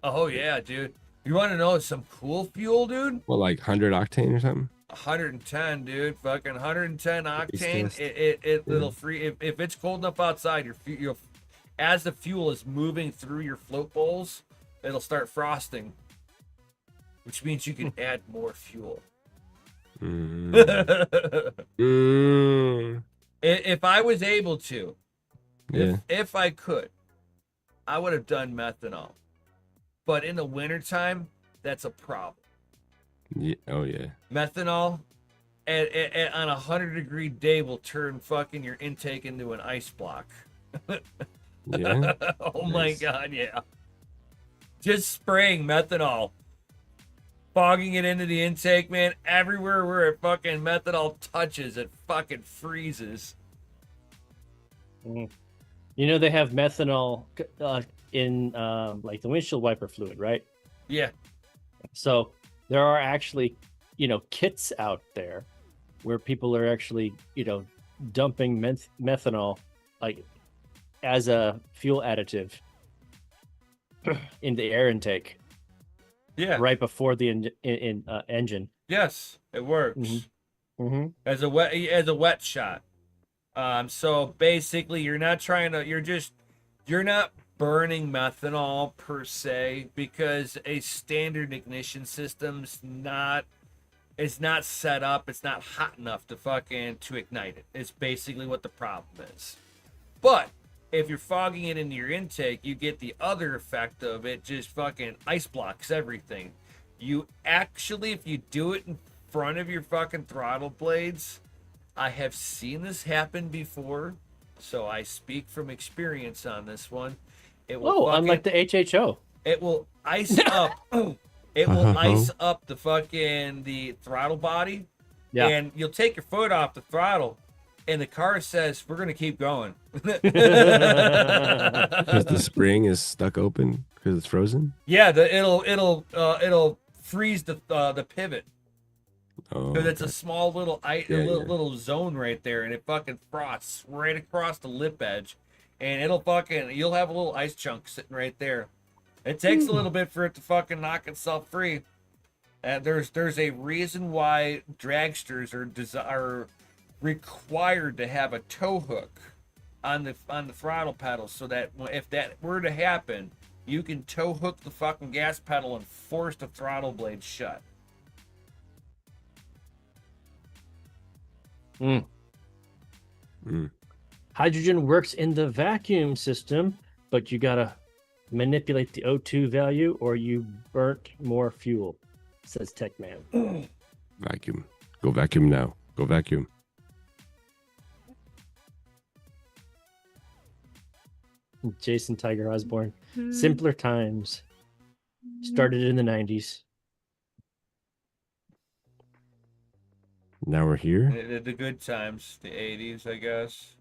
Oh yeah, dude. You want to know some cool fuel, dude? Well, like 100 octane or something? 110, dude. Fucking 110 octane. test. It'll free if it's cold enough outside. Your as the fuel is moving through your float bowls, it'll start frosting, which means you can add more fuel. Mm. If I was able to, Yeah. if I could, I would have done methanol. But in the wintertime, that's a problem. Yeah. Oh, yeah. Methanol on a 100-degree day will turn fucking your intake into an ice block. Yeah. Oh my Nice. god, yeah. Just spraying methanol, fogging it into the intake, man. Everywhere where it fucking methanol touches, it fucking freezes. You know they have methanol in like the windshield wiper fluid, right? Yeah. So there are actually, kits out there where people are actually, dumping methanol like as a fuel additive in the air intake Yeah. right before the engine. Yes, it works. Mm-hmm. As a wet shot. So basically you're not burning methanol per se because a standard ignition system's not set up, it's not hot enough to ignite it. It's basically what the problem is. But if you're fogging it into your intake, you get the other effect of it just fucking ice blocks everything. You actually, if you do it in front of your fucking throttle blades, I have seen this happen before, so I speak from experience on this one. It will Unlike the HHO. it will ice up. It will ice up the throttle body. Yeah. And you'll take your foot off the throttle, and the car says, "We're gonna keep going." Because the spring is stuck open because it's frozen. Yeah, it'll freeze the pivot Oh, because it's a okay. small little Yeah. little zone right there, and it fucking frosts right across the lip edge, and you'll have a little ice chunk sitting right there. It takes a little bit for it to fucking knock itself free. And there's a reason why dragsters are required to have a tow hook on the throttle pedal, so that if that were to happen, you can tow hook the fucking gas pedal and force the throttle blade shut. Hydrogen works in the vacuum system, but you gotta manipulate the O2 value or you burnt more fuel, says Techman. Vacuum. Go vacuum now. Go vacuum. Jason Tiger Osborne. Simpler times. Started in the 90s. Now we're here. The good times, the 80s, I guess.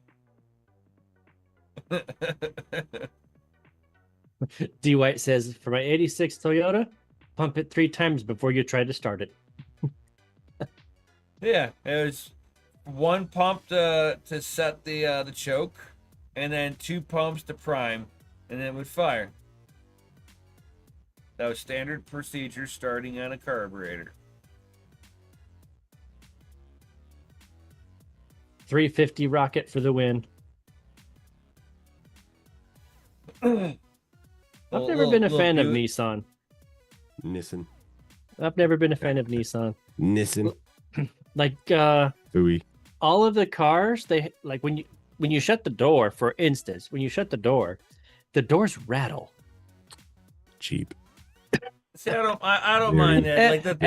D. White says, for my 86 Toyota, pump it 3 times before you try to start it. Yeah, it was one pump to set the choke, and then 2 pumps to prime, and then it would fire. That was standard procedure starting on a carburetor. 350 rocket for the win. I've never been a fan of Nissan. Nissan. I've never been a fan of Nissan. Nissan. Like Ooey. all of the cars, they like when you shut the door, for instance, when you shut the doors rattle. Cheap. See, I don't mind that. Like the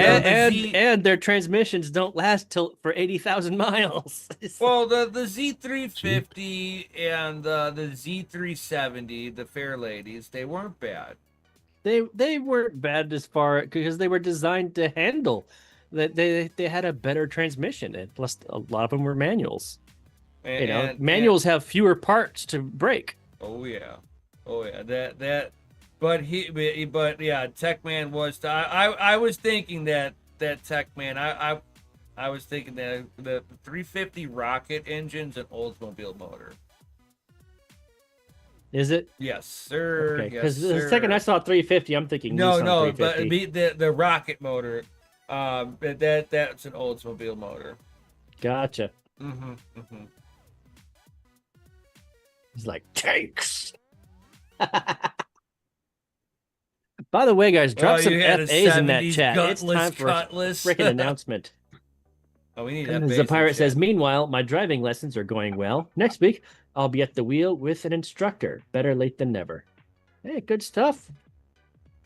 Z, and their transmissions don't last for 80,000 miles. well, the Z350 and the Z370, the fair ladies, they weren't bad. They weren't bad as far because they were designed to handle. They had a better transmission, and plus a lot of them were manuals. Manuals have fewer parts to break. Oh yeah, that. But yeah, Techman was. I was thinking that Techman. I was thinking that the 350 rocket engine's an Oldsmobile motor. Is it? Yes, sir. Okay, because the second I saw 350, I'm thinking no, Nissan but 350. the rocket motor. That's an Oldsmobile motor. Gotcha. Mm-hmm. He's like tanks. By the way, guys, drop some FAs in that chat. It's time for a freaking announcement. Oh, we need The pirate says, meanwhile, my driving lessons are going well. Next week, I'll be at the wheel with an instructor. Better late than never. Hey, good stuff.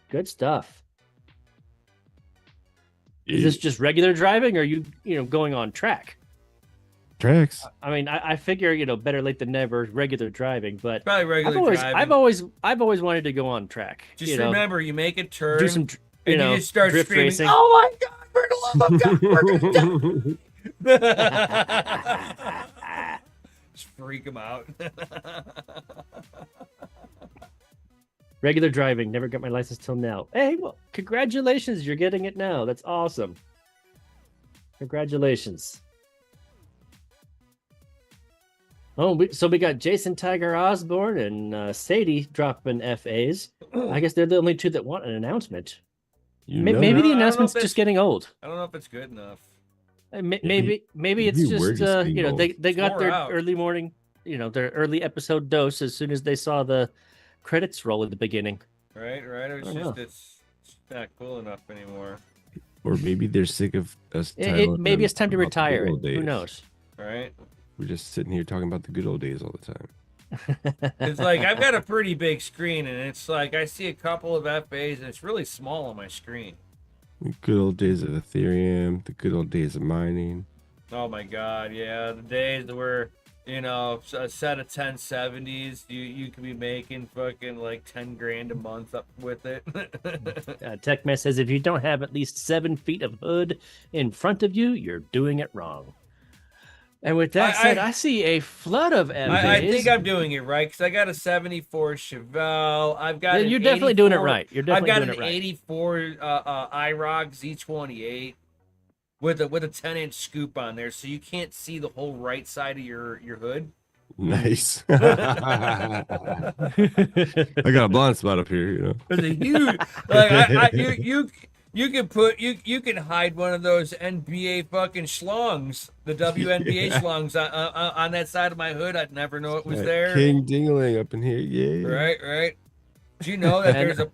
Good stuff. Is this just regular driving, or are you going on track? Tracks. I mean, I figure, better late than never, regular driving, but probably regular driving. I've always wanted to go on track. Just remember, you make a turn, do some, you just start drift screaming, racing. "Oh my God, for the love of God, we're gonna die!" Just freak them out. Regular driving, never got my license till now. Hey, well, congratulations, you're getting it now. That's awesome. Congratulations. Oh, so we got Jason Tiger Osborne and Sadie dropping FAs. I guess they're the only two that want an announcement. Maybe the announcement's just getting old. I don't know if it's good enough. Maybe it's just they got their early morning, their early episode dose as soon as they saw the credits roll at the beginning. Right. It's not cool enough anymore. Or maybe they're sick of us. Maybe it's time to retire it. Who knows? Right. We're just sitting here talking about the good old days all the time. It's like I've got a pretty big screen, and it's like I see a couple of FAs, and it's really small on my screen. The good old days of Ethereum, the good old days of mining. Oh my God, yeah, the days where a set of 1070s, you could be making fucking like 10 grand a month up with it. TechMess says if you don't have at least 7 feet of hood in front of you, you're doing it wrong. And with that said, I see a flood of FAs. I think I'm doing it right because I got a 74 Chevelle. I've got you're definitely doing it right. I've got an 84 IROC Z28 with a 10-inch scoop on there, so you can't see the whole right side of your hood. Nice. I got a blind spot up here. It's a huge. Like you can hide one of those NBA fucking schlongs, the WNBA schlongs on that side of my hood. I'd never know it was there. King Dingling up in here, yeah. Right. Do you know that there's a?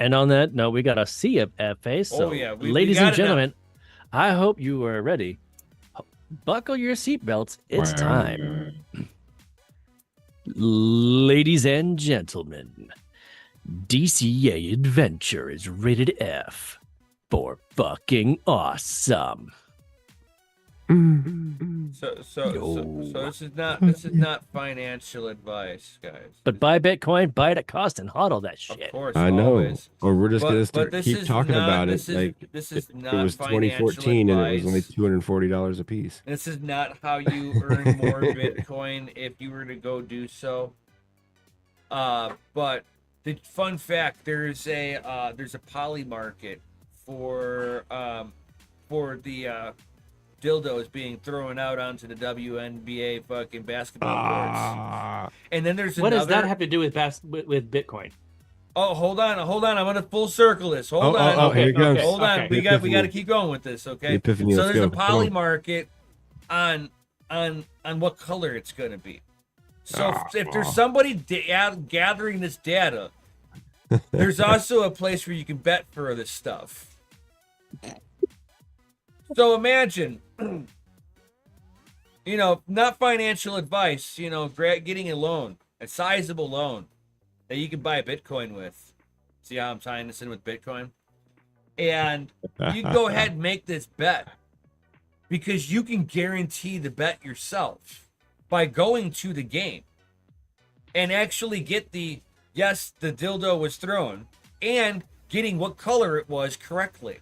And on that note, we got a sea of FA. So, ladies and gentlemen, I hope you are ready. Buckle your seatbelts. It's time. Ladies and gentlemen, DCA Adventure is rated F for fucking awesome. So this is not financial advice, guys. But buy Bitcoin, buy it at cost, and hodl that shit. Of course, I know. always. Or we're just gonna keep talking about it. This is not it was 2014 and it was only $240 a piece. This is not how you earn more Bitcoin if you were to go do so. But the fun fact, there's a poly market for the dildos being thrown out onto the WNBA fucking basketball courts. And then there's what does that have to do with with Bitcoin? Oh, hold on. I'm gonna full circle this. Hold Oh, on. oh, here it comes. Hold on. Okay. We got to Epiphany. keep going with this, okay? Epiphany, So let's there's a go. poly Come market on what color it's gonna be. So Ah, if there's ah. somebody gathering this data, there's also a place where you can bet for this stuff. So imagine, not financial advice, getting a loan, a sizable loan that you can buy Bitcoin with. See how I'm tying this in with Bitcoin? And you go ahead and make this bet because you can guarantee the bet yourself by going to the game and actually get the dildo was thrown and getting what color it was correctly.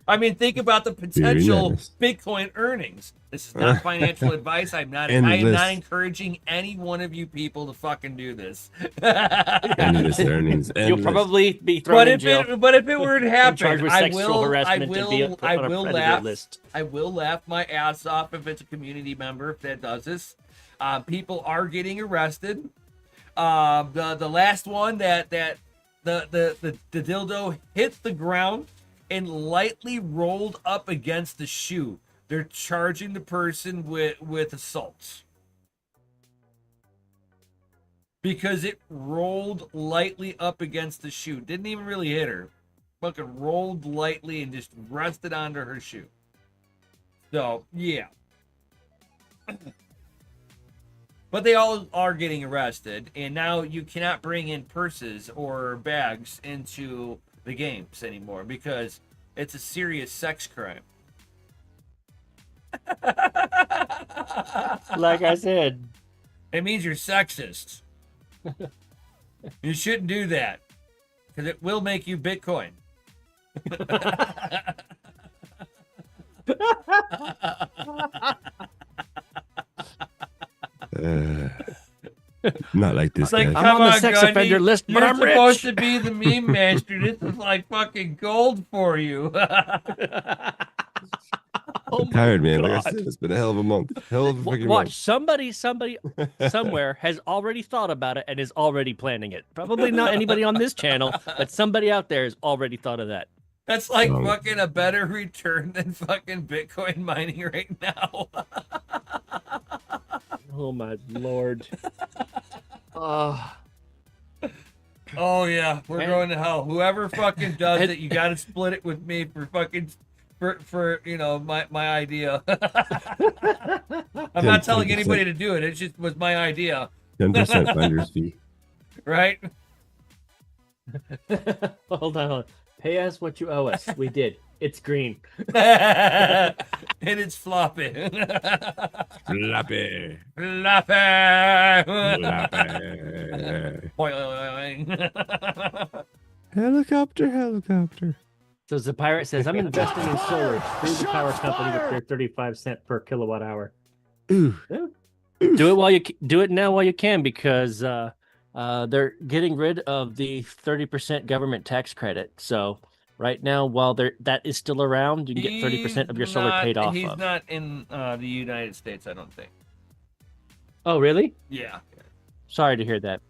I mean, think about the potential nice. Bitcoin earnings. This is not financial advice. I am not encouraging any one of you people to fucking do this. Endless earnings. You'll Endless. probably be thrown in jail. But if it were to and charged happen, with sexual harassment and be put on a predator laugh. list. I will laugh my ass off if it's a community member if that does this. People are getting arrested. The last one that the dildo hit the ground and lightly rolled up against the shoe. They're charging the person with assault because it rolled lightly up against the shoe. Didn't even really hit her. Fucking rolled lightly and just rested onto her shoe. So yeah. But they all are getting arrested, and now you cannot bring in purses or bags into the games anymore because it's a serious sex crime. Like I said. It means you're sexist. You shouldn't do that because it will make you Bitcoin. Not like this, It's like, guy. I'm on the come sex Gundy, offender list, but You're I'm supposed rich. to be the meme master. This is like fucking gold for you. Oh I'm tired, man. Like I God. said, it's been a hell of a month. Hell of a fucking Watch, month. somebody somewhere has already thought about it and is already planning it. Probably not anybody on this channel, but somebody out there has already thought of that. That's like Oh. fucking a better return than fucking Bitcoin mining right now. Oh my lord. Oh yeah, we're And- going to hell. Whoever fucking does And- it, you got to split it with me for fucking for my idea. I'm not telling 10%. anybody to do it. It just was my idea, 10% finder's fee. right? Hold on. Pay us what you owe us. We did. It's green. And it's floppy. Flappy. Floppy. Flappy. Boing. Helicopter. So the pirate says, I'm investing in solar through the power company with their 35 cents per kilowatt hour. Ooh. Do it while you do it now while you can because they're getting rid of the 30% government tax credit. So right now, while that is still around, you can get 30% of your solar paid off. He's of. not in the United States, I don't think. Oh, really? Yeah. Sorry to hear that.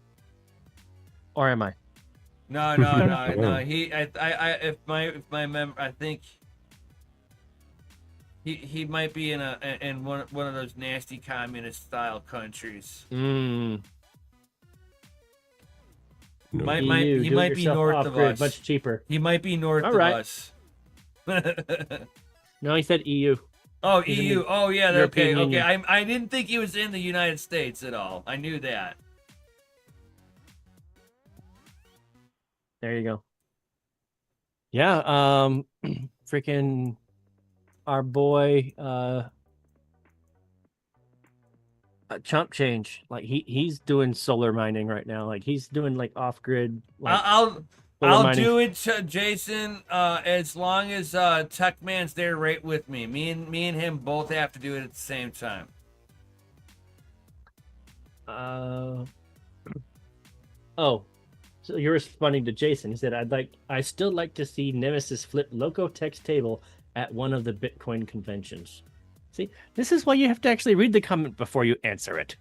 Or am I? No. He, if my mem, I think he might be in one of those nasty communist style countries. Mm. No. He EU, might do be it north yourself of off-grid, us. much cheaper. He might be north All of right. us. No, he said EU. Oh, He's in EU. the Oh, yeah. European Okay. Union. I didn't think he was in the United States at all. I knew that. There you go. Yeah, freaking our boy Chump Change. Like he's doing solar mining right now. Like he's doing like off-grid like I'll solar mining. do it, Jason. As long as Tech Man's there right with me. Me and him both have to do it at the same time. Oh, so you're responding to Jason. He said, I still like to see Nemesis flip Loco Text table at one of the Bitcoin conventions. See, this is why you have to actually read the comment before you answer it.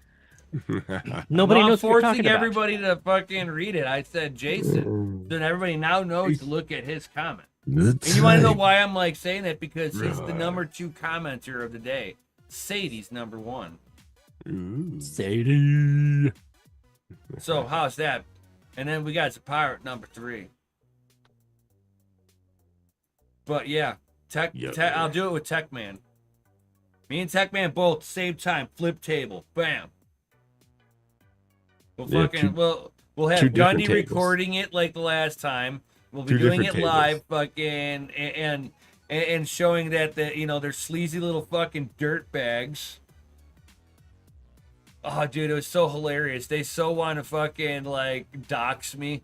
Nobody I'm knows what you're forcing talking about. everybody to fucking read it. I said Jason. Then everybody now knows to look at his comment. And you want to know why I'm like saying that? Because he's the number 2 commenter of the day. Sadie's number 1. Sadie. So how's that? And then we got Pirate number 3. But yeah, I'll do it with Tech Man. Me and Tech Man both same time. Flip table. Bam. We'll we'll have Gundy recording it like the last time. We'll be doing it live, fucking, and showing that they're sleazy little fucking dirt bags. Oh, dude, it was so hilarious. They so want to fucking like dox me.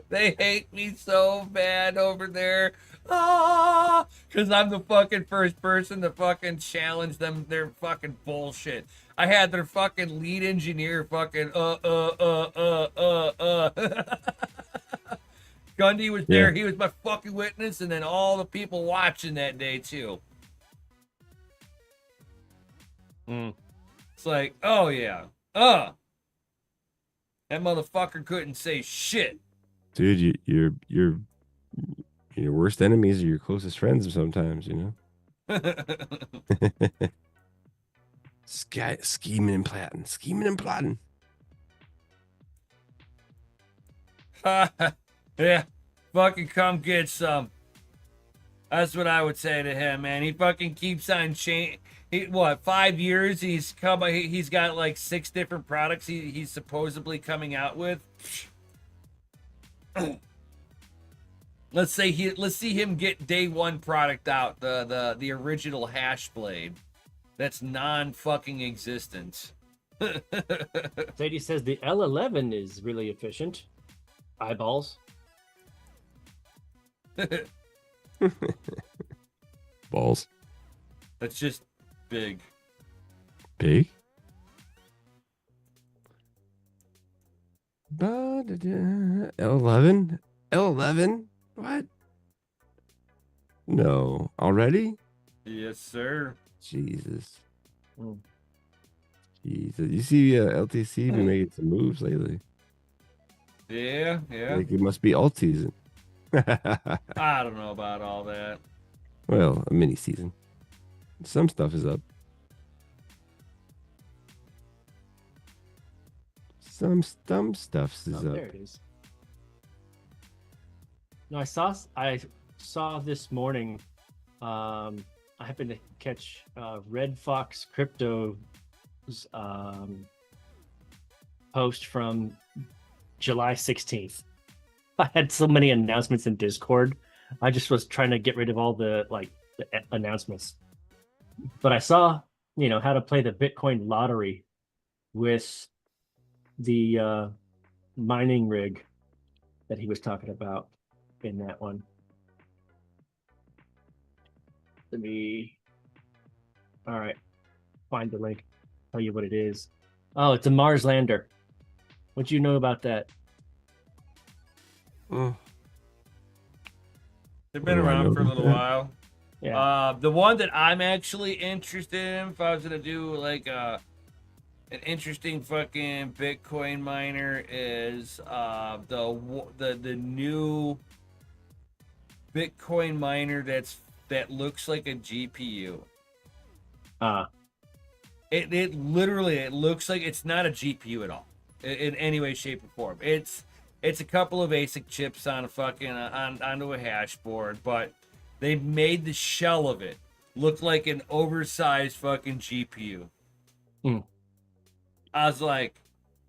They hate me so bad over there. Because I'm the fucking first person to fucking challenge them their fucking bullshit. I had their fucking lead engineer fucking Gundy was there. He was my fucking witness, and then all the people watching that day too. It's like, oh yeah. That motherfucker couldn't say shit. Dude, your worst enemies are your closest friends sometimes, Scheming and plotting. Yeah, fucking come get some. That's what I would say to him, man. He fucking keeps on change. 5 years? He's got like 6 different products he's supposedly coming out with. Let's see him get day 1 product out, the original hash blade. That's non-fucking existent. Sadie says the L11 is really efficient. Eyeballs. Balls. That's just big. Big? L11? L11? What? No. Already? Yes, sir. Jesus. Jesus. You see LTC been making some moves lately. Yeah. Like it must be alt season. I don't know about all that. Well, a mini season. Some stuff is up. Some stuff is up. There it is. No, I saw this morning. I happened to catch Red Fox Crypto's post from July 16th. I had so many announcements in Discord. I just was trying to get rid of all the announcements. But I saw, how to play the Bitcoin lottery with the mining rig that he was talking about in that one. All right, find the link, tell you what it is. Oh, it's a Mars lander. What do you know about that? They've been around for a little while. Yeah. The one that I'm actually interested in, if I was gonna do like an interesting fucking Bitcoin miner, is the new Bitcoin miner that looks like a GPU. It literally looks like it's not a GPU at all in any way, shape, or form. It's a couple of ASIC chips on a fucking onto a hash board, but they made the shell of it look like an oversized fucking GPU. I was like,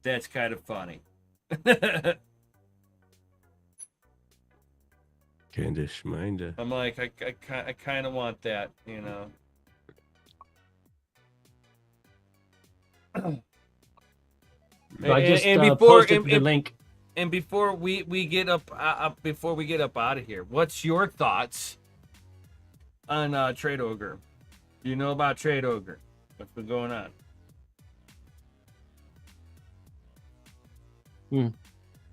that's kind of funny. Candish Minder. I'm like, I kind of want that, I just posted the link. And before we get up out of here, what's your thoughts on Tradogre? Do you know about Tradogre? What's been going on?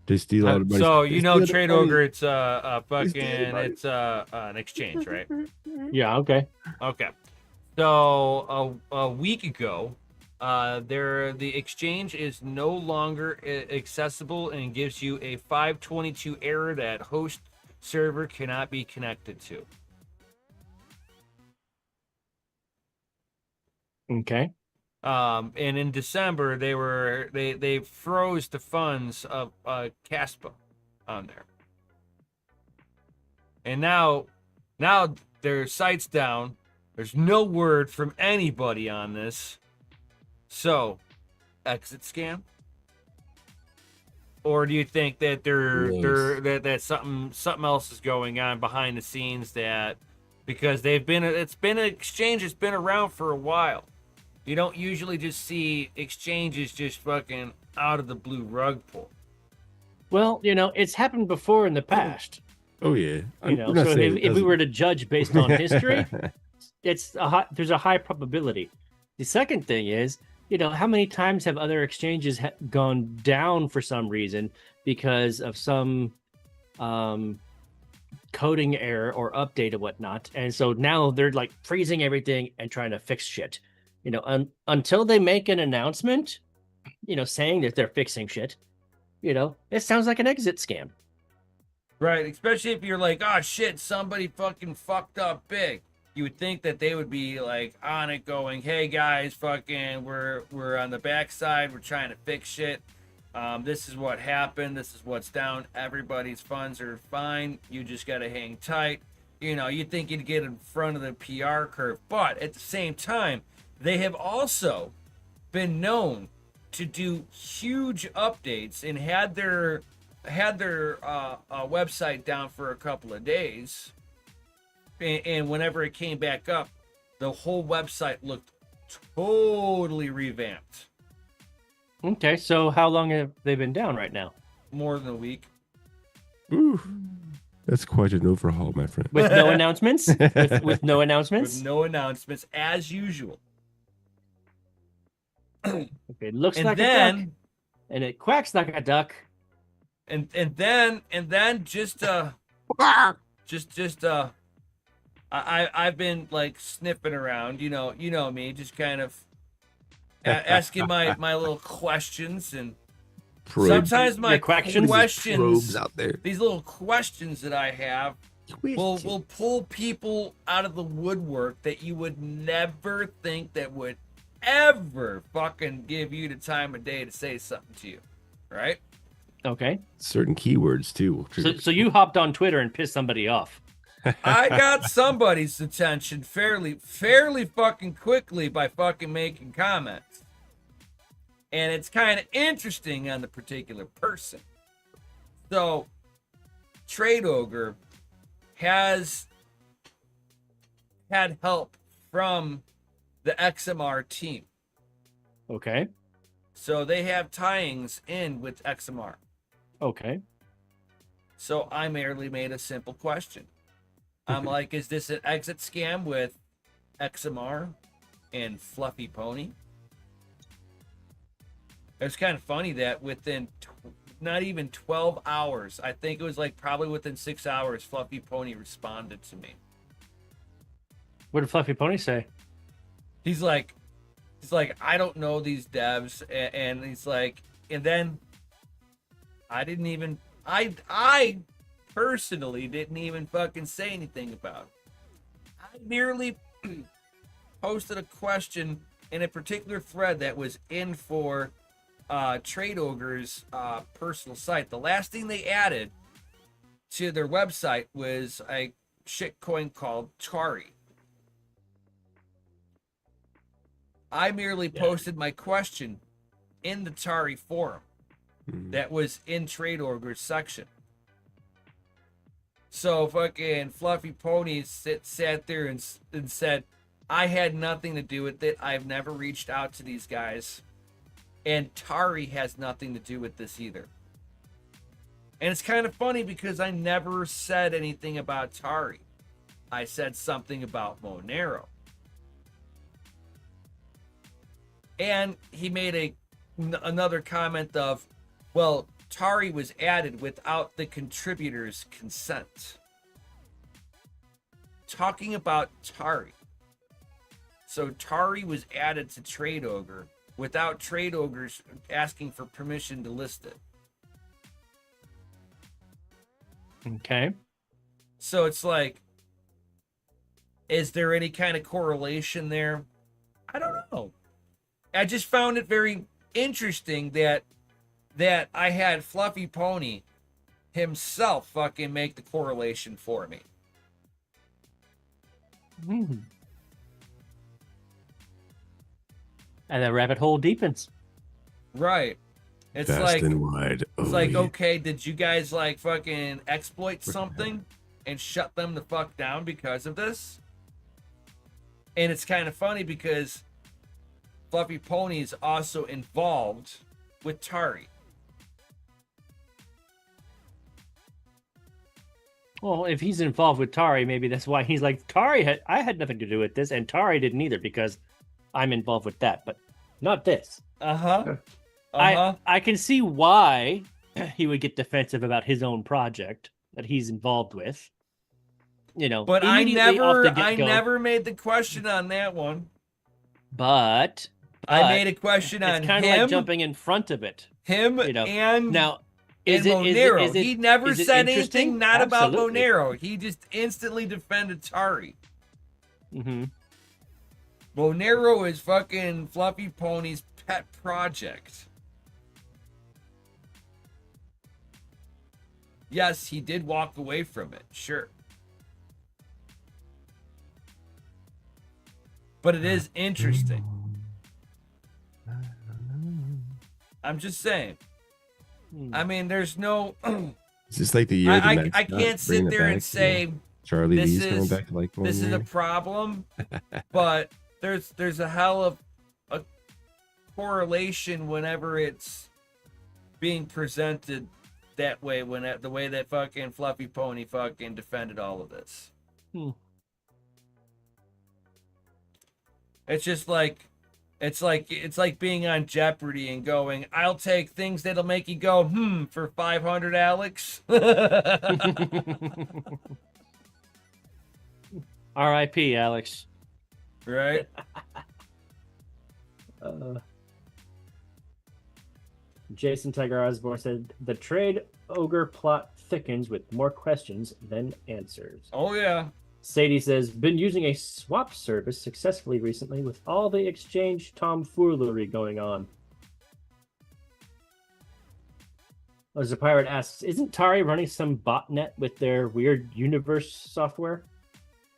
They steal everybody's. So Tradogre, it's an exchange, right? Yeah. Okay. So a week ago, the exchange is no longer accessible and gives you a 522 error that host server cannot be connected to. Okay. And in December they froze the funds of Caspa on there, and now their site's down. There's no word from anybody on this. So, exit scam? Or do you think that that something else is going on behind the scenes, that because it's been an exchange that's been around for a while. You don't usually just see exchanges just fucking out of the blue rug pull. Well, it's happened before in the past. Oh yeah. So if we were to judge based on history, there's a high probability. The second thing is, how many times have other exchanges gone down for some reason because of some coding error or update or whatnot, and so now they're like freezing everything and trying to fix shit. Until they make an announcement, saying that they're fixing shit, it sounds like an exit scam. Right, especially if you're like, oh shit, somebody fucking fucked up big. You would think that they would be like on it, going, hey guys, fucking we're on the backside, we're trying to fix shit. This is what happened, this is what's down, everybody's funds are fine, you just gotta hang tight. You'd think you'd get in front of the PR curve, but at the same time, they have also been known to do huge updates and had their website down for a couple of days, and whenever it came back up, the whole website looked totally revamped. Okay, so how long have they been down right now? More than a week. Ooh, that's quite an overhaul, my friend. With no announcements? with no announcements? With no announcements, as usual. Okay, it looks And like a duck, and it quacks like a duck. And then I've been like sniffing around, you know me, just kind of asking my little questions, and sometimes my questions probes out there. These little questions that I have will pull people out of the woodwork that you would never think that would ever fucking give you the time of day to say something to you, right? Okay. Certain keywords too. So you hopped on Twitter and pissed somebody off. I got somebody's attention fairly fucking quickly by fucking making comments. And it's kind of interesting on the particular person. So, Tradogre has had help from the XMR team. Okay. So they have tie-ins in with XMR. Okay. So I merely made a simple question. I'm like, is this an exit scam with XMR and Fluffy Pony? It's kind of funny that within not even 12 hours, I think it was like probably within 6 hours, Fluffy Pony responded to me. What did Fluffy Pony say? He's like, I don't know these devs, and he's like, and then I personally didn't even fucking say anything about it. I merely posted a question in a particular thread that was in for Tradogre's personal site. The last thing they added to their website was a shitcoin called Tari. I merely posted my question in the Tari forum that was in Tradogre's section. So fucking Fluffy Pony sat there and said, I had nothing to do with it. I've never reached out to these guys. And Tari has nothing to do with this either. And it's kind of funny because I never said anything about Tari. I said something about Monero. And he made another comment of, well, Tari was added without the contributors' consent. Talking about Tari. So Tari was added to Tradogre without Tradogre's asking for permission to list it. Okay. So it's like, is there any kind of correlation there? I don't know. I just found it very interesting that I had Fluffy Pony himself fucking make the correlation for me. Hmm. And the rabbit hole deepens. Right. It's Fast like, and wide. it's like, okay, did you guys like fucking exploit something and shut them the fuck down because of this? And it's kind of funny because Fluffy Pony is also involved with Tari. Well, if he's involved with Tari, maybe that's why he's like, I had nothing to do with this, and Tari didn't either because I'm involved with that, but not this. Uh-huh. Uh-huh. I can see why he would get defensive about his own project that he's involved with. You know, But I immediately off the never get-go. never made the question on that one. But I made a question on it's kind of him, like jumping in front of it. him, You know, and now and is Monero. it He never is it said interesting? anything not Absolutely. about Monero. He just instantly defended Tari. Mm-hmm. Monero is fucking Fluffy Pony's pet project. Yes, he did walk away from it, sure. But it is interesting. I'm just saying. I mean, there's no. It's just like the year. I can't sit there and say Charlie this Lee's coming is- back like one this is a year. problem, but there's a hell of a correlation whenever it's being presented that way, when the way that fucking Fluffy Pony fucking defended all of this. It's just like it's like being on Jeopardy and going, I'll take things that'll make you go for 500, Alex. R.I.P. Alex. Right? Jason Tiger Osborne said the trade ogre plot thickens with more questions than answers. Oh yeah. Sadie says, been using a swap service successfully recently with all the exchange tomfoolery going on. As a pirate asks, isn't Tari running some botnet with their weird universe software?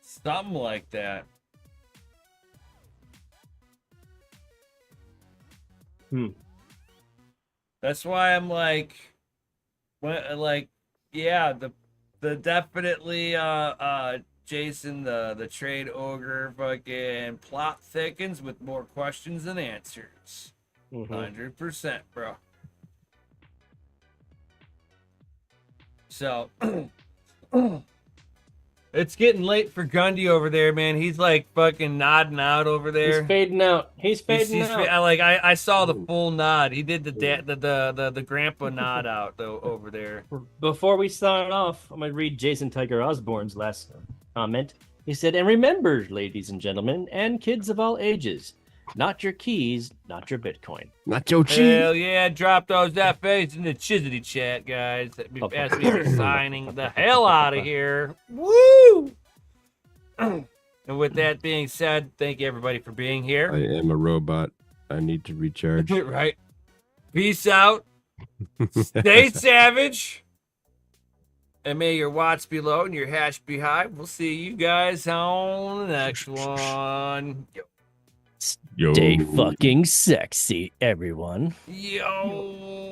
Something like that. That's why I'm like, yeah, the definitely Jason, the trade ogre fucking plot thickens with more questions than answers. 100%, bro. So it's getting late for Gundy over there, man. He's like fucking nodding out over there. He's fading out. He's fading out. I saw the full nod. He did the grandpa nod out though over there. Before we sign off, I'm going to read Jason Tiger Osborne's last comment. He said, and remember, ladies and gentlemen, and kids of all ages, not your keys, not your Bitcoin. Not your cheese. Hell yeah, drop those FAs in the Chizzity chat, guys. That be fast me signing the hell out of here. Woo! And with that being said, thank you everybody for being here. I am a robot. I need to recharge. Right. Peace out. Stay savage. And may your watts be low and your hash be high. We'll see you guys on the next one. Yo. Stay fucking sexy, everyone. Yo.